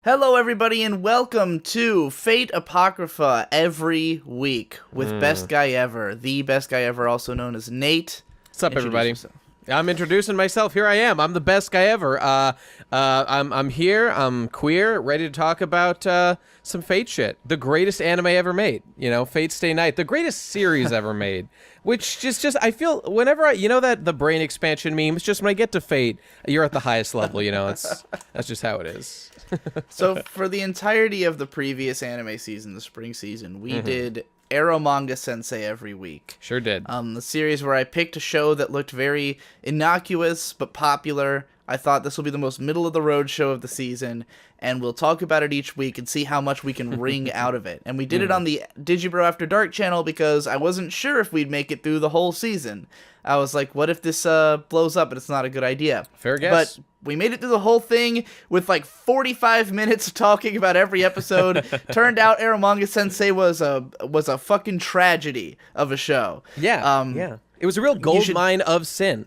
Hello, everybody, and welcome to Fate Apocrypha every week with Best Guy Ever, the Best Guy Ever, also known as Nate. What's up, everybody? Yourself. I'm introducing myself. Here I am. I'm the best guy ever. I'm here. I'm queer, ready to talk about some Fate shit. The greatest anime ever made. You know, Fate Stay Night. The greatest series ever made. Which just I feel whenever you know that the brain expansion meme. It's just when I get to Fate, you're at the highest level. You know, that's just how it is. So for the entirety of the previous anime season, the spring season, we did Arrow Manga Sensei every week. Sure did. The series where I picked a show that looked very innocuous but popular. I thought this will be the most middle-of-the-road show of the season, and we'll talk about it each week and see how much we can wring out of it. And we did it on the DIGIBRO After Dark channel because I wasn't sure if we'd make it through the whole season. I was like, what if this blows up and it's not a good idea? Fair guess. But we made it through the whole thing with like 45 minutes of talking about every episode. Turned out Arrow Manga Sensei was a fucking tragedy of a show. Yeah, yeah. It was a real gold mine of sin.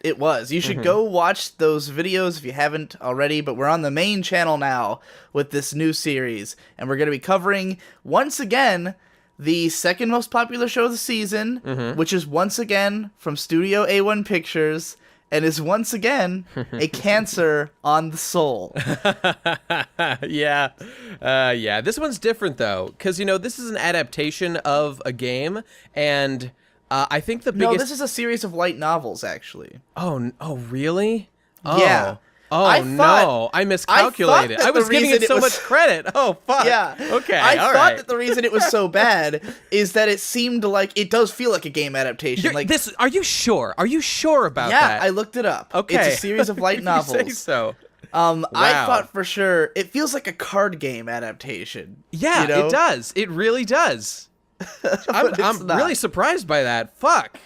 It was. You should go watch those videos if you haven't already, but we're on the main channel now with this new series, and we're going to be covering, once again, the second most popular show of the season, which is once again from Studio A1 Pictures, and is once again a cancer on the soul. Yeah. Yeah. This one's different, though, because, you know, this is an adaptation of a game, and I think the biggest... No, this is a series of light novels, actually. Oh, really? Oh. Yeah. No, I miscalculated. I was giving it so much credit. Oh, fuck. Yeah. Okay, I all thought right. that the reason it was so bad is that it seemed like... It does feel like a game adaptation. Are you sure? Are you sure about that? Yeah, I looked it up. Okay. It's a series of light novels. You say so. I Wow. thought for sure... It feels like a card game adaptation. Yeah, you know? it does. It really does. I'm really surprised by that. Fuck.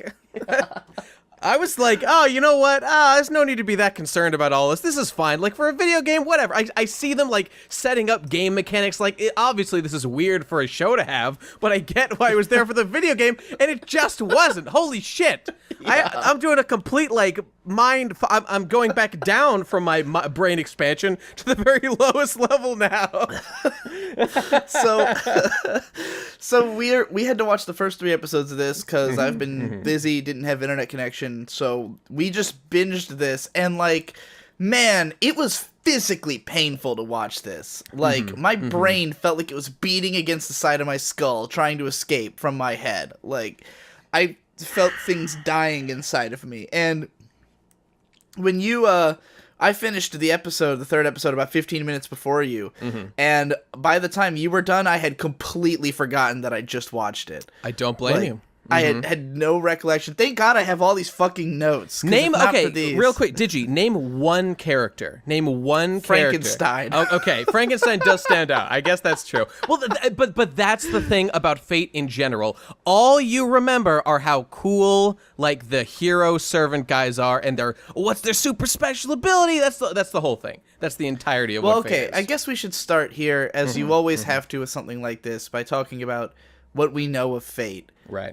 I was like, oh, you know what? There's no need to be that concerned about all this. This is fine. Like, for a video game, whatever. I see them, like, setting up game mechanics. Like, obviously, this is weird for a show to have, but I get why it was there for the video game, and it just wasn't. Holy shit. Yeah. I'm doing a complete, like, I'm going back down from my brain expansion to the very lowest level now. So we had to watch the first 3 episodes of this because I've been busy, didn't have internet connection, so we just binged this, and like, man, it was physically painful to watch this. Like, my brain felt like it was beating against the side of my skull, trying to escape from my head. Like, I felt things dying inside of me, and when you, I finished the third episode, about 15 minutes before you, and by the time you were done, I had completely forgotten that I just watched it. I don't blame you. I had no recollection. Thank God I have all these fucking notes. Real quick, Digi, name one character. Name one Frankenstein. character. Okay, Frankenstein does stand out. I guess that's true. Well, but that's the thing about Fate in general. All you remember are how cool, like, the hero servant guys are, and what's their super special ability. That's the whole thing. That's the entirety of what Fate is. I guess we should start here, as you always have to with something like this, by talking about what we know of Fate. Right.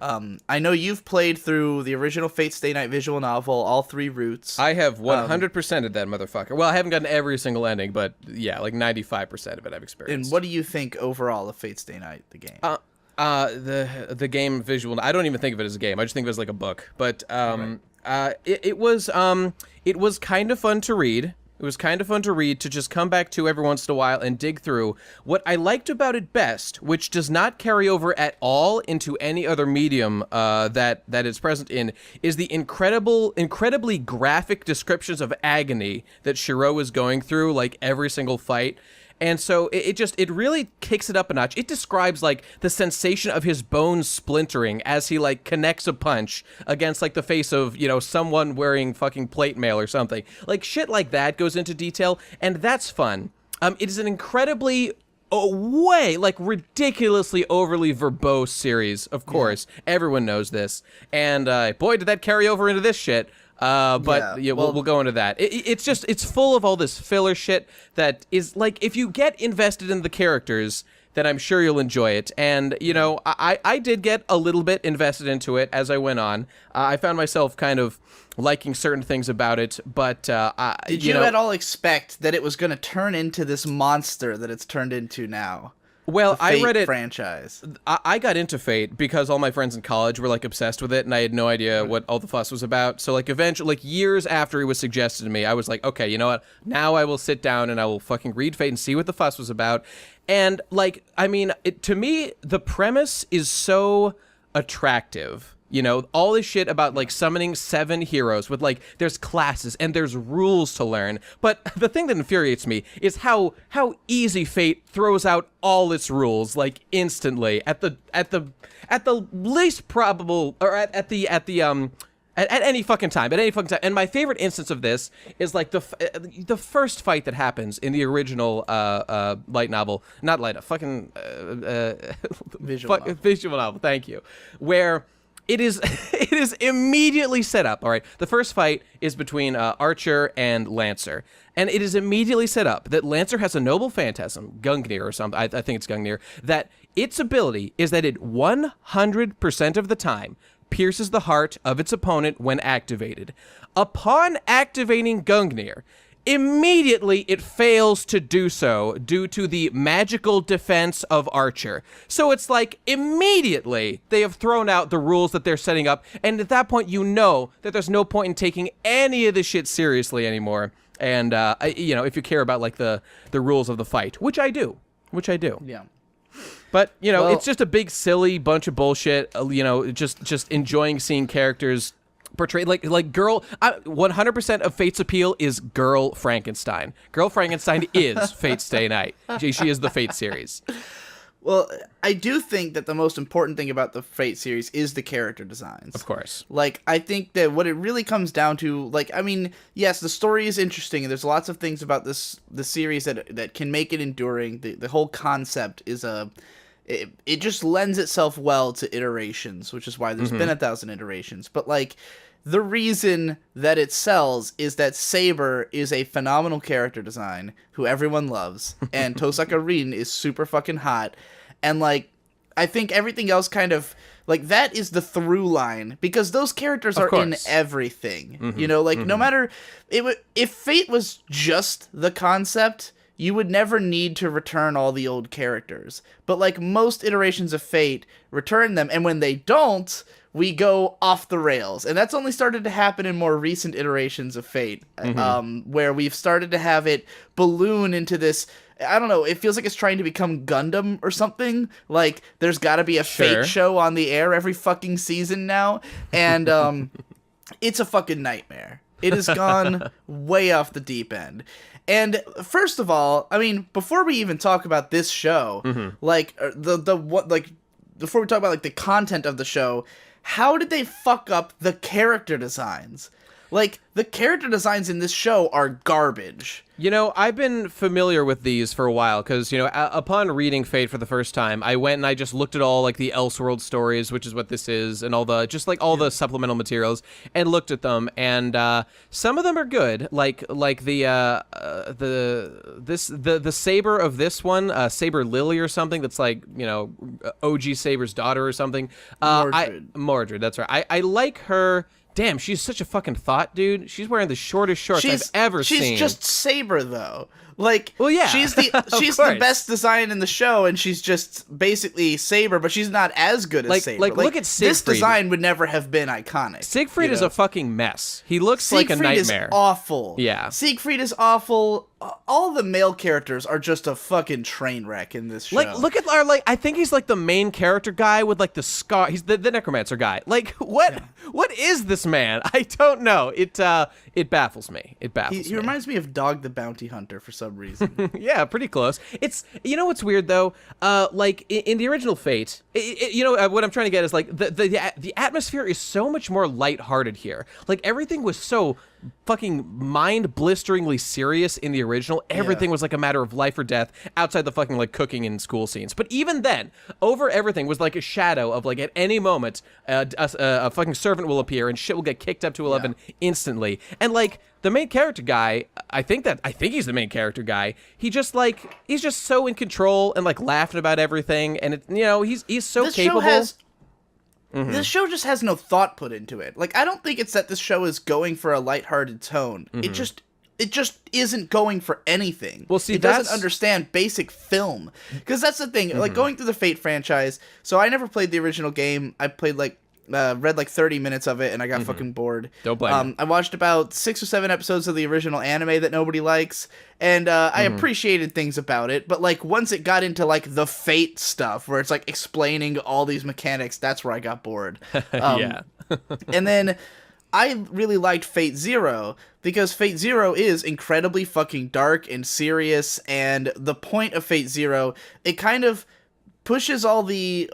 I know you've played through the original Fate Stay Night visual novel, all 3 routes. I have 100% of that motherfucker. Well, I haven't gotten every single ending, but yeah, like 95% of it I've experienced. And what do you think overall of Fate Stay Night, the game? The game visual. I don't even think of it as a game. I just think of it as like a book. But it was kind of fun to read. It was kind of fun to read, to just come back to every once in a while and dig through. What I liked about it best, which does not carry over at all into any other medium that it's present in, is the incredibly graphic descriptions of agony that Shiro is going through, like, every single fight. And so it really kicks it up a notch. It describes, like, the sensation of his bones splintering as he, like, connects a punch against, like, the face of, you know, someone wearing fucking plate mail or something. Like, shit like that goes into detail, and that's fun. It is an incredibly, ridiculously overly verbose series, of course. Yeah. Everyone knows this. And, boy, did that carry over into this shit. But yeah, we'll go into that. It's full of all this filler shit that is like, if you get invested in the characters, then I'm sure you'll enjoy it. And, you know, I did get a little bit invested into it as I went on. I found myself kind of liking certain things about it, but did you at all expect that it was going to turn into this monster that it's turned into now? Well, I read it. Franchise. I got into Fate because all my friends in college were like obsessed with it, and I had no idea what all the fuss was about. So like eventually, like years after it was suggested to me, I was like, okay, you know what? Now I will sit down and I will fucking read Fate and see what the fuss was about. And like, I mean, to me, the premise is so attractive. You know, all this shit about, like, summoning 7 heroes with, like, there's classes and there's rules to learn. But the thing that infuriates me is how easy Fate throws out all its rules, like, instantly at the least probable, or at any fucking time, And my favorite instance of this is, like, the first fight that happens in the original light novel, not light, fucking visual novel, thank you, where it is immediately set up. All right, the first fight is between Archer and Lancer, and it is immediately set up that Lancer has a noble phantasm, Gungnir or something. I think it's Gungnir. That its ability is that it 100% of the time pierces the heart of its opponent when activated. Upon activating Gungnir, immediately it fails to do so due to the magical defense of Archer. So it's like immediately they have thrown out the rules that they're setting up, and at that point you know that there's no point in taking any of this shit seriously anymore. And you know, if you care about like the rules of the fight, which I do. Yeah. But, you know, it's just a big silly bunch of bullshit, you know, just enjoying seeing characters portrayed like girl. 100% of Fate's appeal is Girl Frankenstein. Girl Frankenstein is Fate's Stay Night. She is the Fate series. Well, I do think that the most important thing about the Fate series is the character designs. Of course. Like, I think that what it really comes down to, like, I mean, yes, the story is interesting, and there's lots of things about the series that can make it enduring. The whole concept is it just lends itself well to iterations, which is why there's been 1,000 iterations. But, like, the reason that it sells is that Saber is a phenomenal character design who everyone loves, and Tosaka Rin is super fucking hot. And, like, I think everything else kind of, like, that is the through line, because those characters are in everything. You know, like, no matter, if Fate was just the concept, you would never need to return all the old characters. But, like, most iterations of Fate return them, and when they don't, we go off the rails. And that's only started to happen in more recent iterations of Fate, where we've started to have it balloon into this, I don't know, it feels like it's trying to become Gundam or something. Like, there's gotta be a Fate show on the air every fucking season now. And it's a fucking nightmare. It has gone way off the deep end. And first of all, I mean, before we even talk about this show, like before we talk about like the content of the show, how did they fuck up the character designs? Like, the character designs in this show are garbage. You know, I've been familiar with these for a while, because, you know, upon reading Fate for the first time, I went and I just looked at all, like, the Elseworld stories, which is what this is, and all the, just, like, all the supplemental materials, and looked at them, and some of them are good, like the Saber of this one, Saber Lily or something, that's, like, you know, OG Saber's daughter or something. Mordred, that's right. I like her. Damn, she's such a fucking thought, dude. She's wearing the shortest shorts I've ever seen. She's just Saber, though. Like, well, yeah, she's the best design in the show, and she's just basically Saber, but she's not as good as Saber. Like, look at Siegfried. This design would never have been iconic. Siegfried is a fucking mess. He looks like a nightmare. Siegfried is awful. Yeah. Siegfried is awful. All the male characters are just a fucking train wreck in this show. Like, look at our, like, I think he's like the main character guy with like the scar. He's the necromancer guy. Like, what is this man? I don't know. It baffles me. He reminds me of Dog the Bounty Hunter for some some reason. Yeah, pretty close. It's, you know what's weird though? Like in the original Fate, you know what I'm trying to get is like the atmosphere is so much more lighthearted here. Like everything was so fucking mind-blisteringly serious in the original. Everything was like a matter of life or death outside the fucking like cooking and school scenes. But even then, over everything was like a shadow of like at any moment a fucking servant will appear and shit will get kicked up to 11 instantly. And like the main character guy, I think he's the main character guy. He's just so in control and like laughing about everything, and he's so capable. This show just has no thought put into it. Like, I don't think it's that this show is going for a lighthearted tone. It just isn't going for anything. Well, see, it doesn't understand basic film. Because that's the thing. Like, going through the Fate franchise, so I never played the original game. I played, read 30 minutes of it, and I got fucking bored. Don't blame me. I watched about 6 or 7 episodes of the original anime that nobody likes, and I appreciated things about it, but once it got into the Fate stuff, where it's explaining all these mechanics, that's where I got bored. Yeah. And then I really liked Fate Zero, because Fate Zero is incredibly fucking dark and serious, and the point of Fate Zero, it kind of pushes all the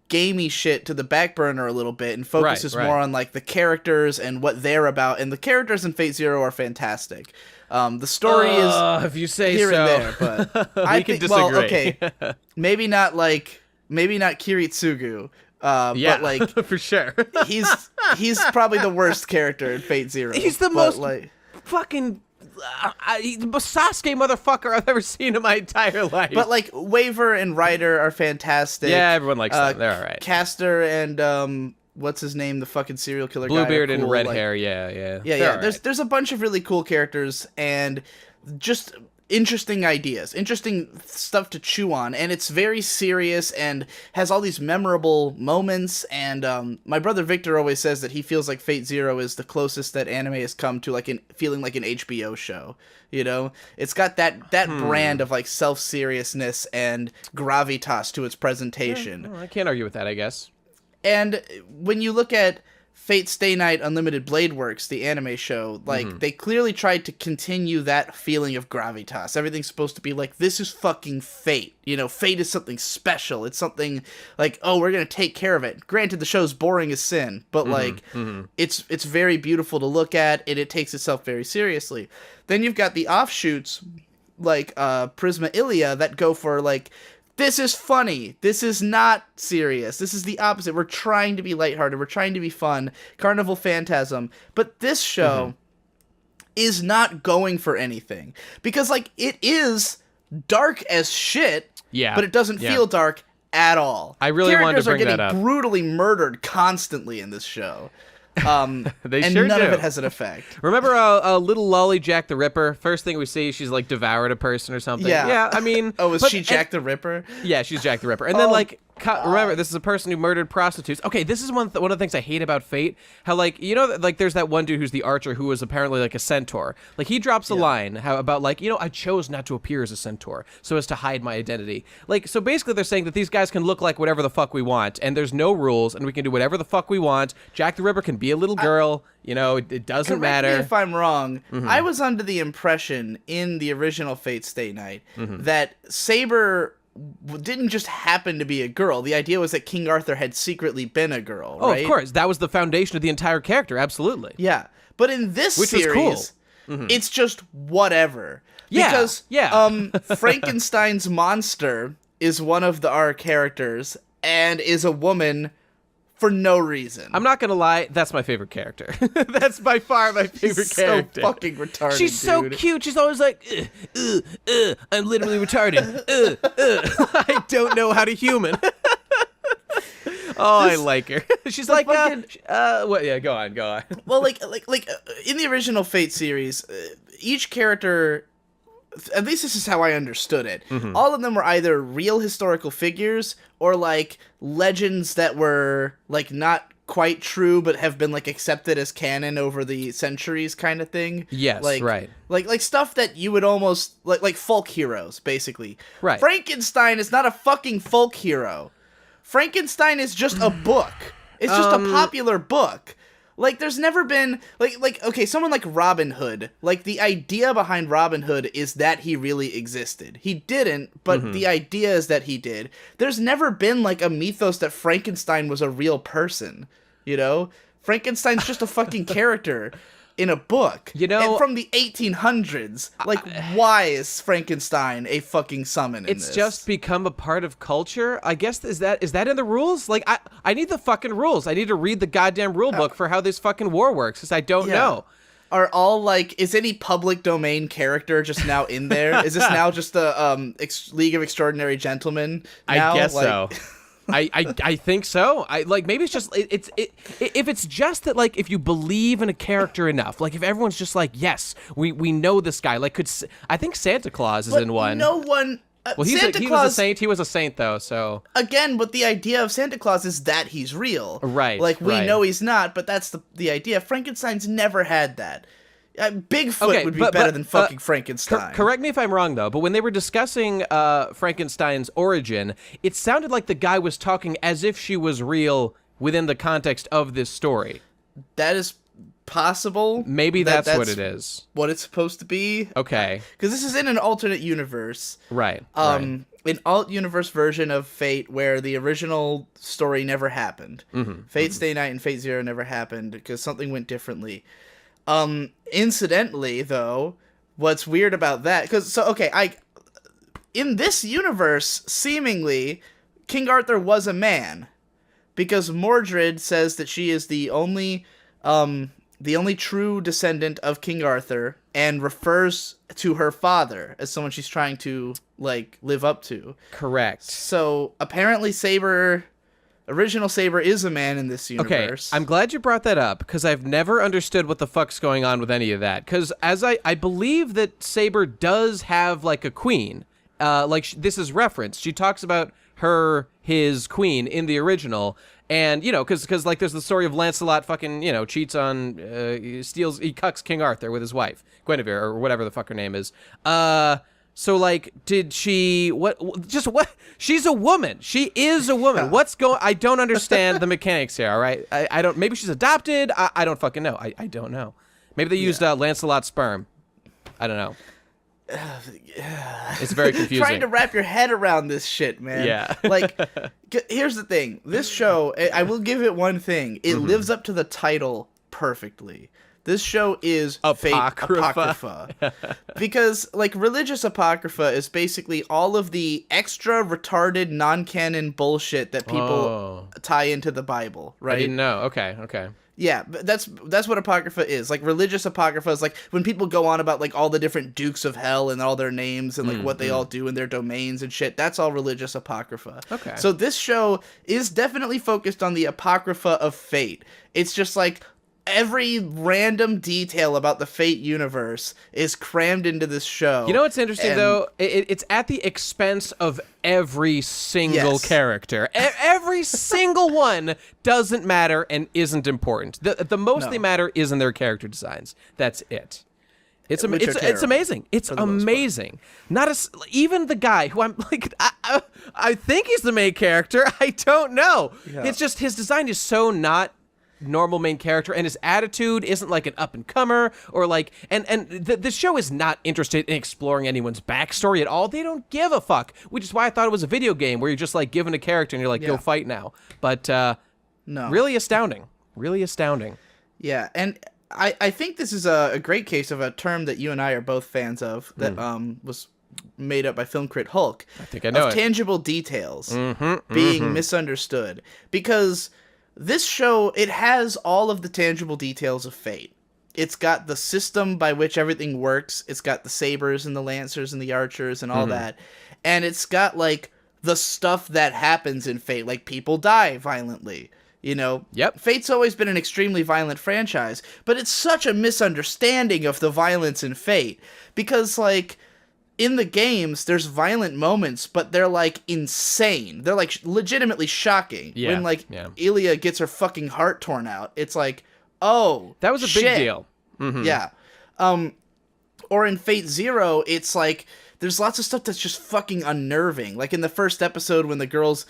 gamey shit to the back burner a little bit and focuses more on the characters and what they're about, and the characters in Fate Zero are fantastic. The story is if you say here so. and there, but I can think disagree. well, okay, maybe not Kiritsugu. But for sure. he's probably the worst character in Fate Zero. He's the most fucking Sasuke motherfucker I've ever seen in my entire life. But Waver and Ryder are fantastic. Yeah, everyone likes them. They're all right. Caster and what's his name? The fucking serial killer guy. Bluebeard and cool. red hair. Yeah. Yeah. There's a bunch of really cool characters and just interesting ideas, interesting stuff to chew on, and it's very serious and has all these memorable moments. And my brother Victor always says that he feels like Fate Zero is the closest that anime has come to feeling like an HBO show. It's got that brand of self-seriousness and gravitas to its presentation. Yeah, well, I can't argue with that, I guess. And when you look at Fate Stay Night Unlimited Blade Works, the anime show, they clearly tried to continue that feeling of gravitas. Everything's supposed to be this is fucking fate. Fate is something special. It's something oh, we're going to take care of it. Granted, the show's boring as sin, but it's very beautiful to look at, and it takes itself very seriously. Then you've got the offshoots, Prisma Ilia, that go for this is funny. This is not serious. This is the opposite. We're trying to be lighthearted. We're trying to be fun. Carnival Phantasm. But this show is not going for anything. Because, it is dark as shit, but it doesn't feel dark at all. I really wanted to bring that up. Characters are getting brutally murdered constantly in this show. They and sure none do. of it has an effect. Remember little Lolly Jack the Ripper? First thing we see, she's devoured a person or something. Yeah, I mean... Oh, is she Jack the Ripper? Yeah, she's Jack the Ripper. And then remember, this is a person who murdered prostitutes. Okay, this is one of the things I hate about Fate. How there's that one dude who's the archer who was apparently a centaur. He drops a line about I chose not to appear as a centaur so as to hide my identity. So basically they're saying that these guys can look like whatever the fuck we want, and there's no rules, and we can do whatever the fuck we want. Jack the Ripper can be a little girl. It doesn't matter. Correct me if I'm wrong. I was under the impression in the original Fate Stay Night that Saber didn't just happen to be a girl. The idea was that King Arthur had secretly been a girl, right? Oh, of course. That was the foundation of the entire character, absolutely. Yeah. But in this series, was cool. It's just whatever. Yeah. Because Frankenstein's monster is one of our characters and is a woman for no reason. I'm not gonna lie, that's my favorite character. That's by far my favorite character. So fucking retarded. She's so cute. She's always I'm literally retarded. I don't know how to human. I like her. She's what? Yeah, go on. Well, in the original Fate series, each character, at least this is how I understood it, all of them were either real historical figures or legends that were not quite true but have been accepted as canon over the centuries kind of thing. Yes, right. Like stuff that you would almost like folk heroes, basically. Right. Frankenstein is not a fucking folk hero. Frankenstein is just a book. It's just a popular book. Like, there's never been, okay, someone like Robin Hood, like, the idea behind Robin Hood is that he really existed. He didn't, but the idea is that he did. There's never been, like, a mythos that Frankenstein was a real person, you know? Frankenstein's just a fucking character in a book. You know, and from the 1800s. Like, why is Frankenstein a fucking summon in this? It's just become a part of culture. I guess is that in the rules? Like, I need the fucking rules. I need to read the goddamn rule book for how this fucking war works, because I don't know. Are all, like, is any public domain character just now in there? Is this now just a League of Extraordinary Gentlemen now? I guess like, so. I think so. Like, maybe it's just if it's just that, like, if you believe in a character enough, like if everyone's just like, yes, we know this guy. Like, I think Santa Claus is in one. No one. Well, he was a saint. He was a saint though. So again, but the idea of Santa Claus is that he's real, right? Like we know he's not, but that's the idea. Frankenstein's never had that. Bigfoot would be better than fucking Frankenstein. Correct me if I'm wrong, though, but when they were discussing Frankenstein's origin, it sounded like the guy was talking as if she was real within the context of this story. That is possible. Maybe that's what it is. What it's supposed to be. Okay. Because this is in an alternate universe. Right. An alt-universe version of Fate where the original story never happened. Fate Stay Night and Fate Zero never happened because something went differently. Incidentally, though, what's weird about that, in this universe, seemingly, King Arthur was a man, because Mordred says that she is the only true descendant of King Arthur, and refers to her father as someone she's trying to, like, live up to. Correct. So, apparently Original Saber is a man in this universe. Okay, I'm glad you brought that up, because I've never understood what the fuck's going on with any of that. Because as I believe that Saber does have, like, a queen. This is referenced. She talks about his queen in the original. And, you know, because like, there's the story of Lancelot fucking, you know, cheats on, he cucks King Arthur with his wife, Guinevere, or whatever the fuck her name is. So, like, did she, what, she's a woman. She is a woman. I don't understand the mechanics here, all right? I don't, maybe she's adopted. I don't fucking know. I don't know. Maybe they used Lancelot's sperm. I don't know. It's very confusing. Trying to wrap your head around this shit, man. Yeah. Like, here's the thing. This show, I will give it one thing. It lives up to the title perfectly. This show is Apocrypha. Because, like, religious Apocrypha is basically all of the extra retarded non-canon bullshit that people tie into the Bible, right? I didn't know. Okay. Yeah, that's what Apocrypha is. Like, religious Apocrypha is like when people go on about, like, all the different dukes of hell and all their names and, like, what they all do in their domains and shit. That's all religious Apocrypha. Okay. So this show is definitely focused on the Apocrypha of Fate. It's just, like, every random detail about the Fate universe is crammed into this show. You know what's interesting, though? It's at the expense of every single character. Every single one doesn't matter and isn't important. The most they matter is in their character designs. That's it. It's amazing. It's amazing. Even the guy who I'm like, I think he's the main character. I don't know. Yeah. It's just his design is so not normal main character, and his attitude isn't like an up-and-comer, or like, and the show is not interested in exploring anyone's backstory at all. They don't give a fuck, which is why I thought it was a video game where you're just like given a character and you're like, go fight now. But no, really astounding. Yeah, and I think this is a great case of a term that you and I are both fans of that was made up by film crit Hulk. I think I know of tangible details being misunderstood, because this show, it has all of the tangible details of Fate. It's got the system by which everything works. It's got the sabers and the lancers and the archers and all that. And it's got, like, the stuff that happens in Fate. Like, people die violently, you know? Yep. Fate's always been an extremely violent franchise, but it's such a misunderstanding of the violence in Fate. Because, like, in the games, there's violent moments, but they're, like, insane. They're, like, legitimately shocking. Yeah. When, like, Ilya gets her fucking heart torn out, it's like, oh, that was a big deal. Yeah. Or in Fate Zero, it's like, there's lots of stuff that's just fucking unnerving. Like, in the first episode, when the girl's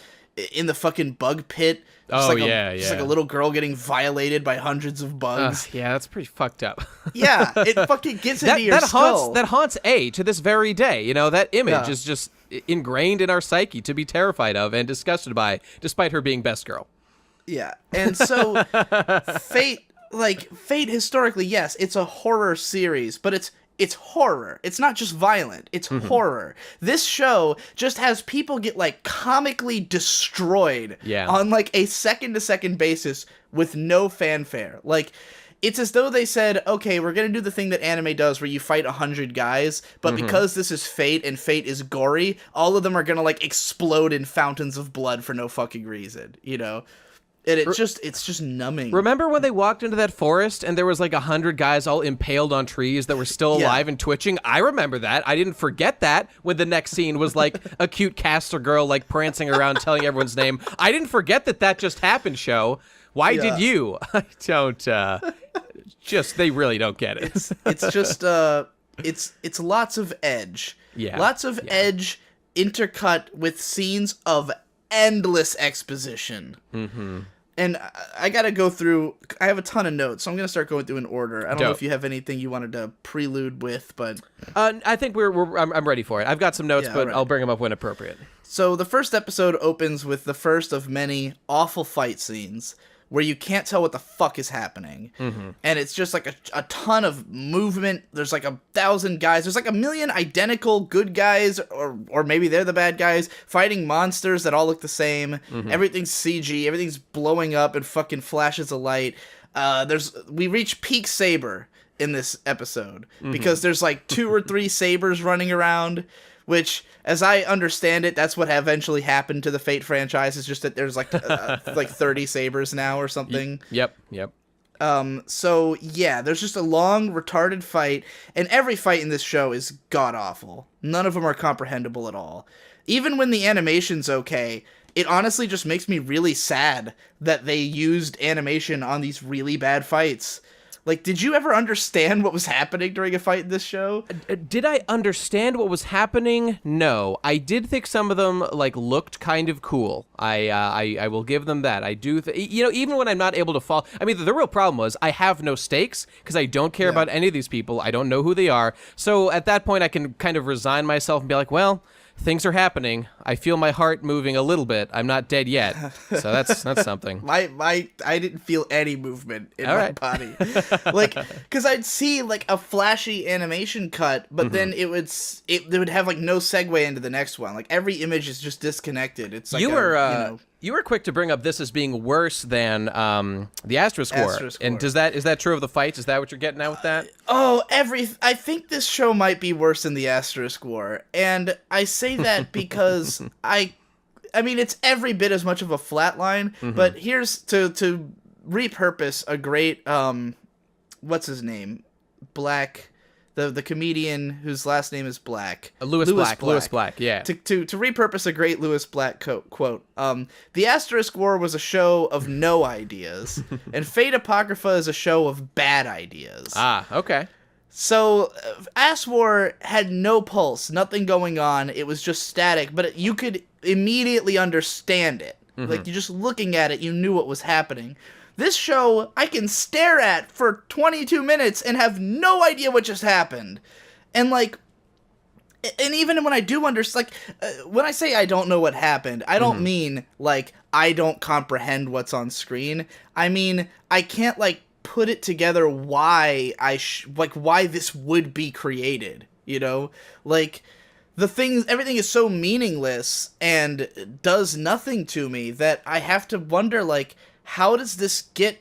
in the fucking bug pit. Just just like a little girl getting violated by hundreds of bugs. Yeah, that's pretty fucked up. Yeah, it fucking gets into your skull. That haunts A to this very day. You know, that image is just ingrained in our psyche to be terrified of and disgusted by, despite her being best girl. Yeah, and so Fate historically, yes, it's a horror series, but it's horror. It's not just violent. It's horror. This show just has people get like comically destroyed on like a second-to-second basis with no fanfare. Like, it's as though they said, okay, we're going to do the thing that anime does where you fight 100 guys, but because this is Fate and Fate is gory, all of them are going to like explode in fountains of blood for no fucking reason, you know? And it's just numbing. Remember when they walked into that forest and there was like 100 guys all impaled on trees that were still alive and twitching? I remember that. I didn't forget that when the next scene was like a cute caster girl like prancing around telling everyone's name. I didn't forget that just happened, show. Why did you? I don't, they really don't get it. It's just, it's lots of edge. Yeah. Lots of edge intercut with scenes of endless exposition. Mm-hmm. And I gotta go through. I have a ton of notes, so I'm gonna start going through in order. I don't know if you have anything you wanted to prelude with, but I think I'm ready for it. I've got some notes, but I'll bring them up when appropriate. So the first episode opens with the first of many awful fight scenes where you can't tell what the fuck is happening. Mm-hmm. And it's just like a ton of movement. There's like 1,000 guys. There's like 1,000,000 identical good guys, or maybe they're the bad guys, fighting monsters that all look the same. Mm-hmm. Everything's CG. Everything's blowing up and fucking flashes of light. We reach peak saber in this episode because there's like 2 or 3 sabers running around, which, as I understand it, that's what eventually happened to the Fate franchise. It's just that there's like 30 sabers now or something. Yep. So yeah, there's just a long, retarded fight, and every fight in this show is god-awful. None of them are comprehensible at all. Even when the animation's okay, it honestly just makes me really sad that they used animation on these really bad fights. Like, did you ever understand what was happening during a fight in this show? Did I understand what was happening? No. I did think some of them, like, looked kind of cool. I will give them that. I do, even when I'm not able to follow. I mean, the real problem was I have no stakes because I don't care about any of these people. I don't know who they are. So at that point, I can kind of resign myself and be like, well, things are happening. I feel my heart moving a little bit. I'm not dead yet. So that's something. I didn't feel any movement in my body. Like, because I'd see like a flashy animation cut, but then it would have like no segue into the next one. Like every image is just disconnected. It's like you were quick to bring up this as being worse than the Asterisk War. And is that true of the fights? Is that what you're getting at with that? I think this show might be worse than the Asterisk War. And I say that because I mean, it's every bit as much of a flatline, but here's to repurpose a great, what's his name? Black, the comedian whose last name is Black. Louis Black, yeah. To repurpose a great Louis Black quote, the Asterisk War was a show of no ideas, and Fate Apocrypha is a show of bad ideas. Ah, okay. So, Ass War had no pulse, nothing going on, it was just static, but you could immediately understand it. Like, you just looking at it, you knew what was happening. This show, I can stare at for 22 minutes and have no idea what just happened. And, like, and even when I do understand, like, when I say I don't know what happened, I don't mean, like, I don't comprehend what's on screen. I mean, I can't, like, put it together why why this would be created, you know? Like, everything is so meaningless and does nothing to me that I have to wonder, like, how does this get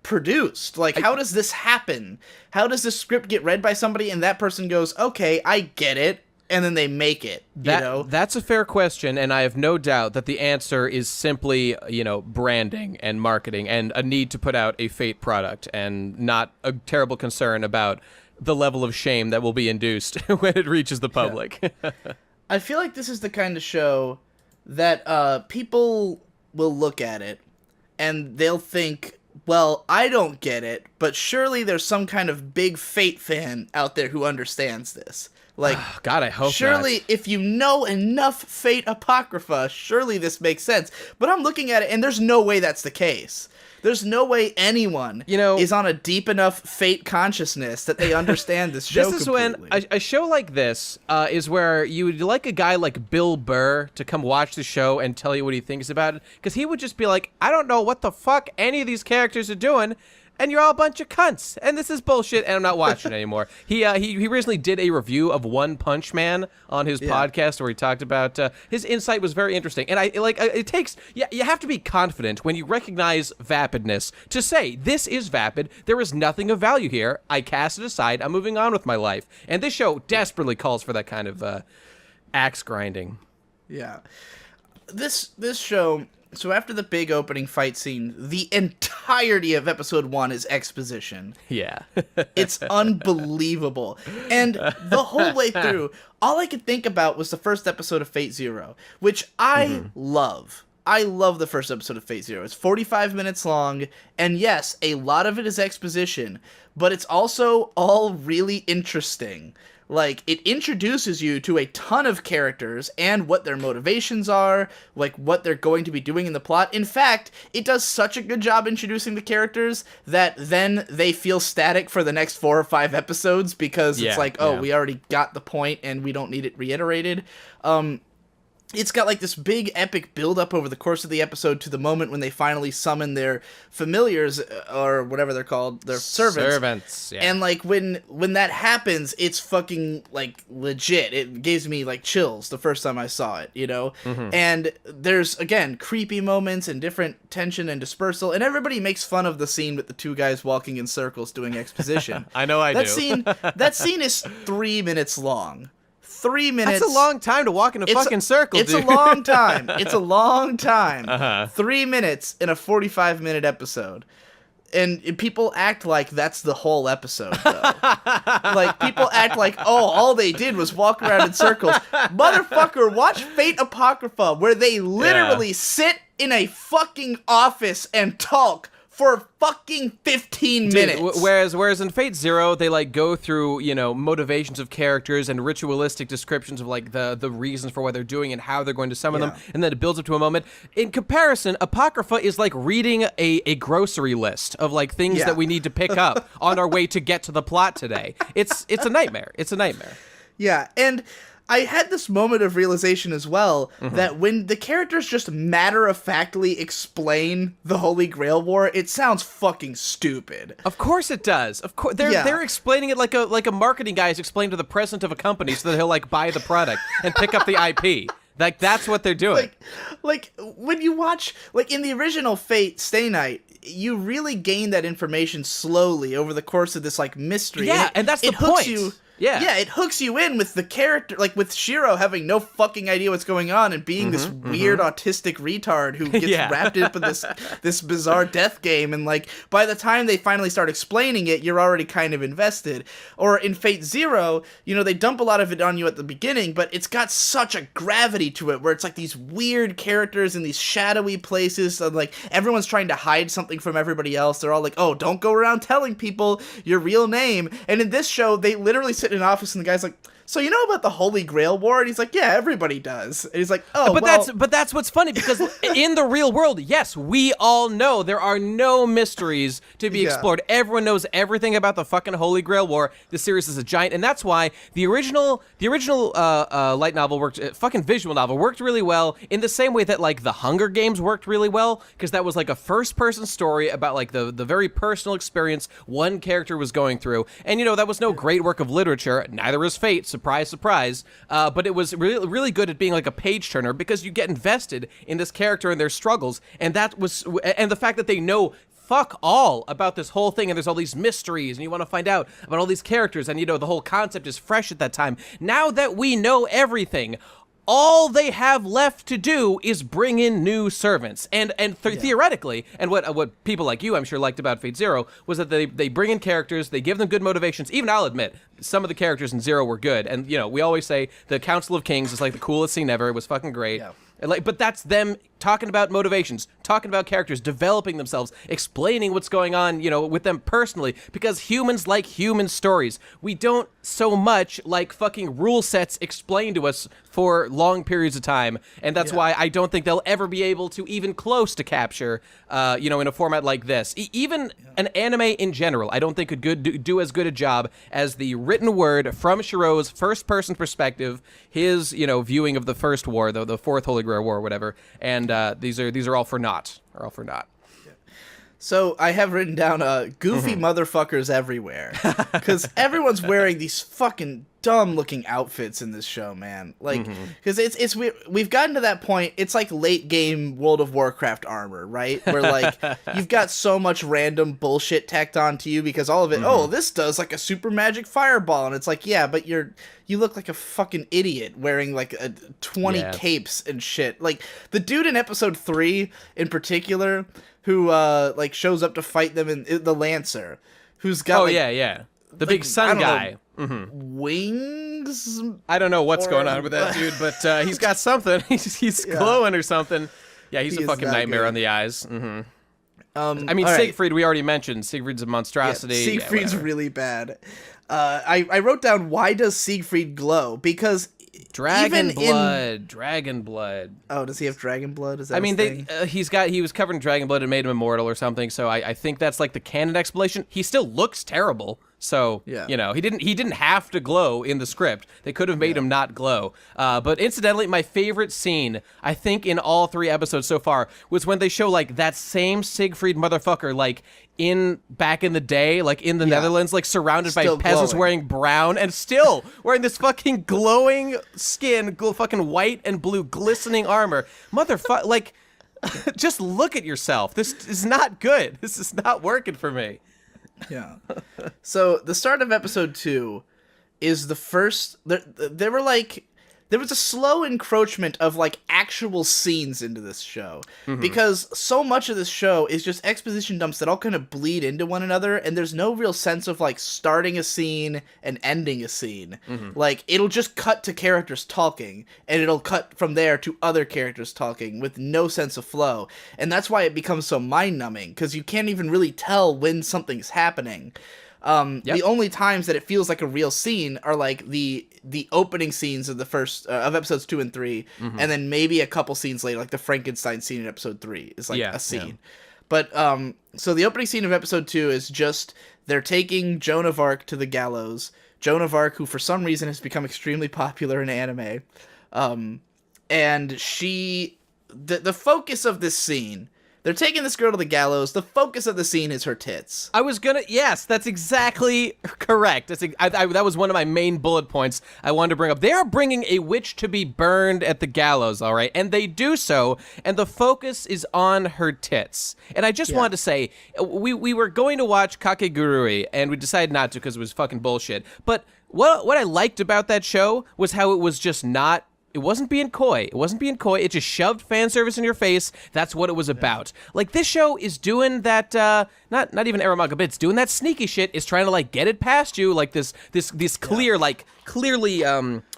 produced? Like, how does this happen? How does this script get read by somebody and that person goes, okay, I get it, and then they make it, you know? That's a fair question, and I have no doubt that the answer is simply, branding and marketing and a need to put out a Fate product and not a terrible concern about the level of shame that will be induced when it reaches the public. I feel like this is the kind of show that people will look at it and they'll think, well, I don't get it, but surely there's some kind of big Fate fan out there who understands this. Like, God, I hope surely not. if you know enough Fate Apocrypha, surely this makes sense. But I'm looking at it, and there's no way that's the case. There's no way anyone is on a deep enough Fate consciousness that they understand this show This is completely. when a show like this is where you would like a guy like Bill Burr to come watch the show and tell you what he thinks about it, because he would just be like, I don't know what the fuck any of these characters are doing, and you're all a bunch of cunts, and this is bullshit, and I'm not watching it anymore. He recently did a review of One Punch Man on his podcast where he talked about his insight was very interesting, and it takes you have to be confident when you recognize vapidness to say this is vapid. There is nothing of value here. I cast it aside. I'm moving on with my life, and this show desperately calls for that kind of axe grinding. Yeah, this show. So after the big opening fight scene, the entirety of episode 1 is exposition. Yeah. It's unbelievable. And the whole way through, all I could think about was the first episode of Fate Zero, which I love. I love the first episode of Fate Zero. It's 45 minutes long, and yes, a lot of it is exposition, but it's also all really interesting. Like, it introduces you to a ton of characters and what their motivations are, like what they're going to be doing in the plot. In fact, it does such a good job introducing the characters that then they feel static for the next 4 or 5 episodes because it's like, oh, we already got the point and we don't need it reiterated. It's got like this big epic build up over the course of the episode to the moment when they finally summon their familiars or whatever they're called, their servants. Yeah. And like when that happens, it's fucking like legit. It gives me like chills the first time I saw it, you know? And there's again creepy moments and different tension and dispersal, and everybody makes fun of the scene with the 2 guys walking in circles doing exposition. I know I do. That scene is 3 minutes long. 3 minutes. That's a long time to walk in a fucking circle, It's dude. a long time. It's a long time. 3 minutes in a 45-minute episode. And people act like that's the whole episode, though. Like, people act like, oh, all they did was walk around in circles. Motherfucker, watch Fate Apocrypha, where they literally sit in a fucking office and talk for fucking 15 minutes. Whereas in Fate Zero, they like go through, motivations of characters and ritualistic descriptions of like the reasons for what they're doing and how they're going to summon them, and then it builds up to a moment. In comparison, Apocrypha is like reading a grocery list of like things that we need to pick up on our way to get to the plot today. It's a nightmare. It's a nightmare. Yeah, and I had this moment of realization as well that when the characters just matter-of-factly explain the Holy Grail War, it sounds fucking stupid. Of course it does. Of course they're explaining it like a marketing guy is explaining to the president of a company so that he'll like buy the product and pick up the IP. Like that's what they're doing. Like when you watch like in the original Fate Stay Night, you really gain that information slowly over the course of this like mystery. Yeah, and that's the point. Yeah, it hooks you in with the character, like with Shiro having no fucking idea what's going on and being this weird autistic retard who gets wrapped up in this bizarre death game, and like by the time they finally start explaining it, you're already kind of invested. Or in Fate Zero, they dump a lot of it on you at the beginning, but it's got such a gravity to it where it's like these weird characters in these shadowy places, and like everyone's trying to hide something from everybody else. They're all like, oh, don't go around telling people your real name. And in this show, they literally sit in an office and the guy's like, so you know about the Holy Grail War? And he's like, yeah, everybody does. And he's like, oh, but that's what's funny, because in the real world, yes, we all know there are no mysteries to be explored. Everyone knows everything about the fucking Holy Grail War. The series is a giant, and that's why the original light novel worked, fucking visual novel worked really well in the same way that like the Hunger Games worked really well, because that was like a first-person story about like the very personal experience one character was going through, and that was no great work of literature. Neither is Fate. Surprise, surprise. But it was really, really good at being like a page turner because you get invested in this character and their struggles, and the fact that they know fuck all about this whole thing, and there's all these mysteries, and you want to find out about all these characters, and the whole concept is fresh at that time. Now that we know everything, all they have left to do is bring in new servants. And theoretically, and what people like you, I'm sure, liked about Fate Zero was that they bring in characters, they give them good motivations. Even I'll admit, some of the characters in Zero were good. And, we always say the Council of Kings is like the coolest scene ever. It was fucking great. Yeah. But that's them talking about motivations, talking about characters, developing themselves, explaining what's going on, with them personally, because humans like human stories. We don't so much like fucking rule sets explained to us for long periods of time, and that's why I don't think they'll ever be able to even close to capture, in a format like this. Even an anime in general, I don't think could do as good a job as the written word from Shiro's first-person perspective, his, viewing of the First War, the Fourth Holy Grail War, or whatever, and these are all for naught. Are all for naught. So I have written down goofy motherfuckers everywhere, because everyone's wearing these fucking dumb-looking outfits in this show, man. Like, because it's weird. We've gotten to that point. It's like late-game World of Warcraft armor, right? Where like you've got so much random bullshit tacked onto you because all of it. Oh, this does like a super magic fireball, and it's like, yeah, but you look like a fucking idiot wearing like 20 capes and shit. Like the dude in episode 3 in particular, who like shows up to fight them in the Lancer, who's got the big sun guy. Wings. I don't know what's going on with that dude, but he's got something. He's glowing or something. Yeah, he's a fucking nightmare on the eyes. I mean, Siegfried, we already mentioned. Siegfried's a monstrosity. Yeah, Siegfried's really bad. I wrote down, why does Siegfried glow? Because dragon blood. Oh, does he have dragon blood? Is that he was covered in dragon blood and made him immortal or something. So I think that's like the canon explanation. He still looks terrible. So he didn't have to glow in the script. They could have made him not glow. But incidentally, my favorite scene, I think in all 3 episodes so far, was when they show like that same Siegfried motherfucker like back in the day, like in the Netherlands, like surrounded still by peasants wearing brown and still wearing this fucking glowing skin, fucking white and blue glistening armor. Motherfucker, like just look at yourself. This is not good. This is not working for me. Yeah. So the start of episode 2 is the first. There was a slow encroachment of like actual scenes into this show, because so much of this show is just exposition dumps that all kind of bleed into one another, and there's no real sense of like starting a scene and ending a scene. Like it'll just cut to characters talking, and it'll cut from there to other characters talking with no sense of flow, and that's why it becomes so mind-numbing, because you can't even really tell when something's happening. The only times that it feels like a real scene are like the opening scenes of the first of episodes 2 and 3, and then maybe a couple scenes later, like the Frankenstein scene in episode 3 is like a scene. But so the opening scene of episode 2 is just they're taking Joan of Arc to the gallows. Joan of Arc, who for some reason has become extremely popular in anime, and the focus of this scene. They're taking this girl to the gallows. The focus of the scene is her tits. Yes, that's exactly correct. That was one of my main bullet points I wanted to bring up. They are bringing a witch to be burned at the gallows, all right? And they do so, and the focus is on her tits. And I just wanted to say, we were going to watch Kakegurui, and we decided not to because it was fucking bullshit. But what I liked about that show was how it was just not... It wasn't being coy. It just shoved fan service in your face. That's what it was about. Like, this show is doing that, not even Aramaka, but it's doing that sneaky shit. It's trying to, like, get it past you, like, this clear, like, clearly,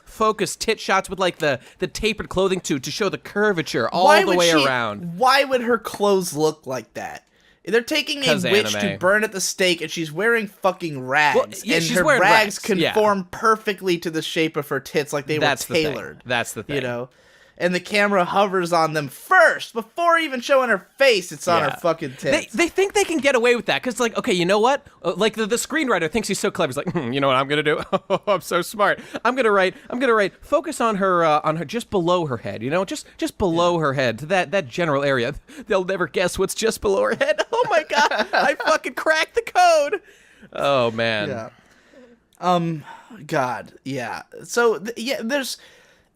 focused tit shots with, like, the tapered clothing to show the curvature all the way around. Why would her clothes look like that? They're taking a witch to burn at the stake, and she's wearing fucking rags, and her rags conform perfectly to the shape of her tits, like they were tailored. That's the thing. You know? And the camera hovers on them first, before even showing her face, it's on her fucking tits. They think they can get away with that, because, like, okay, you know what? Like, the screenwriter thinks he's so clever. He's like, you know what I'm going to do? Oh, I'm so smart. I'm going to write, focus on her, just below her head, you know? Just below her head, to that general area. They'll never guess what's just below her head. Oh, my God. I fucking cracked the code. Oh, man. Yeah. God, yeah. So, there's...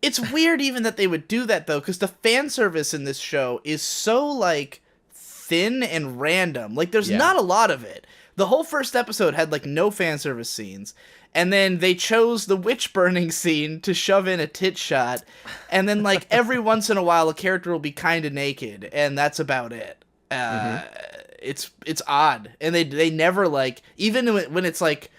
It's weird even that they would do that, though, because the fan service in this show is so, like, thin and random. Like, there's not a lot of it. The whole first episode had, like, no fan service scenes. And then they chose the witch burning scene to shove in a tit shot. And then, like, every once in a while, a character will be kind of naked. And that's about it. It's odd. And they never, like, even when it's, like,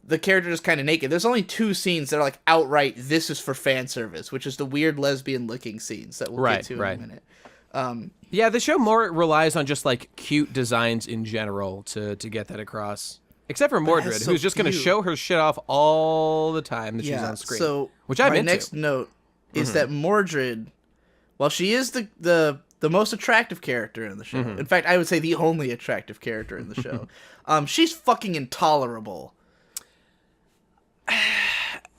the character just kind of naked. There's only 2 scenes that are like outright, this is for fan service, which is the weird lesbian licking scenes that we'll get to in a minute. Yeah, the show more relies on just like cute designs in general to get that across. Except for Mordred, who's just going to show her shit off all the time that she's on screen. So which I'm my into. next note is that Mordred, while she is the most attractive character in the show, in fact, I would say the only attractive character in the show, she's fucking intolerable.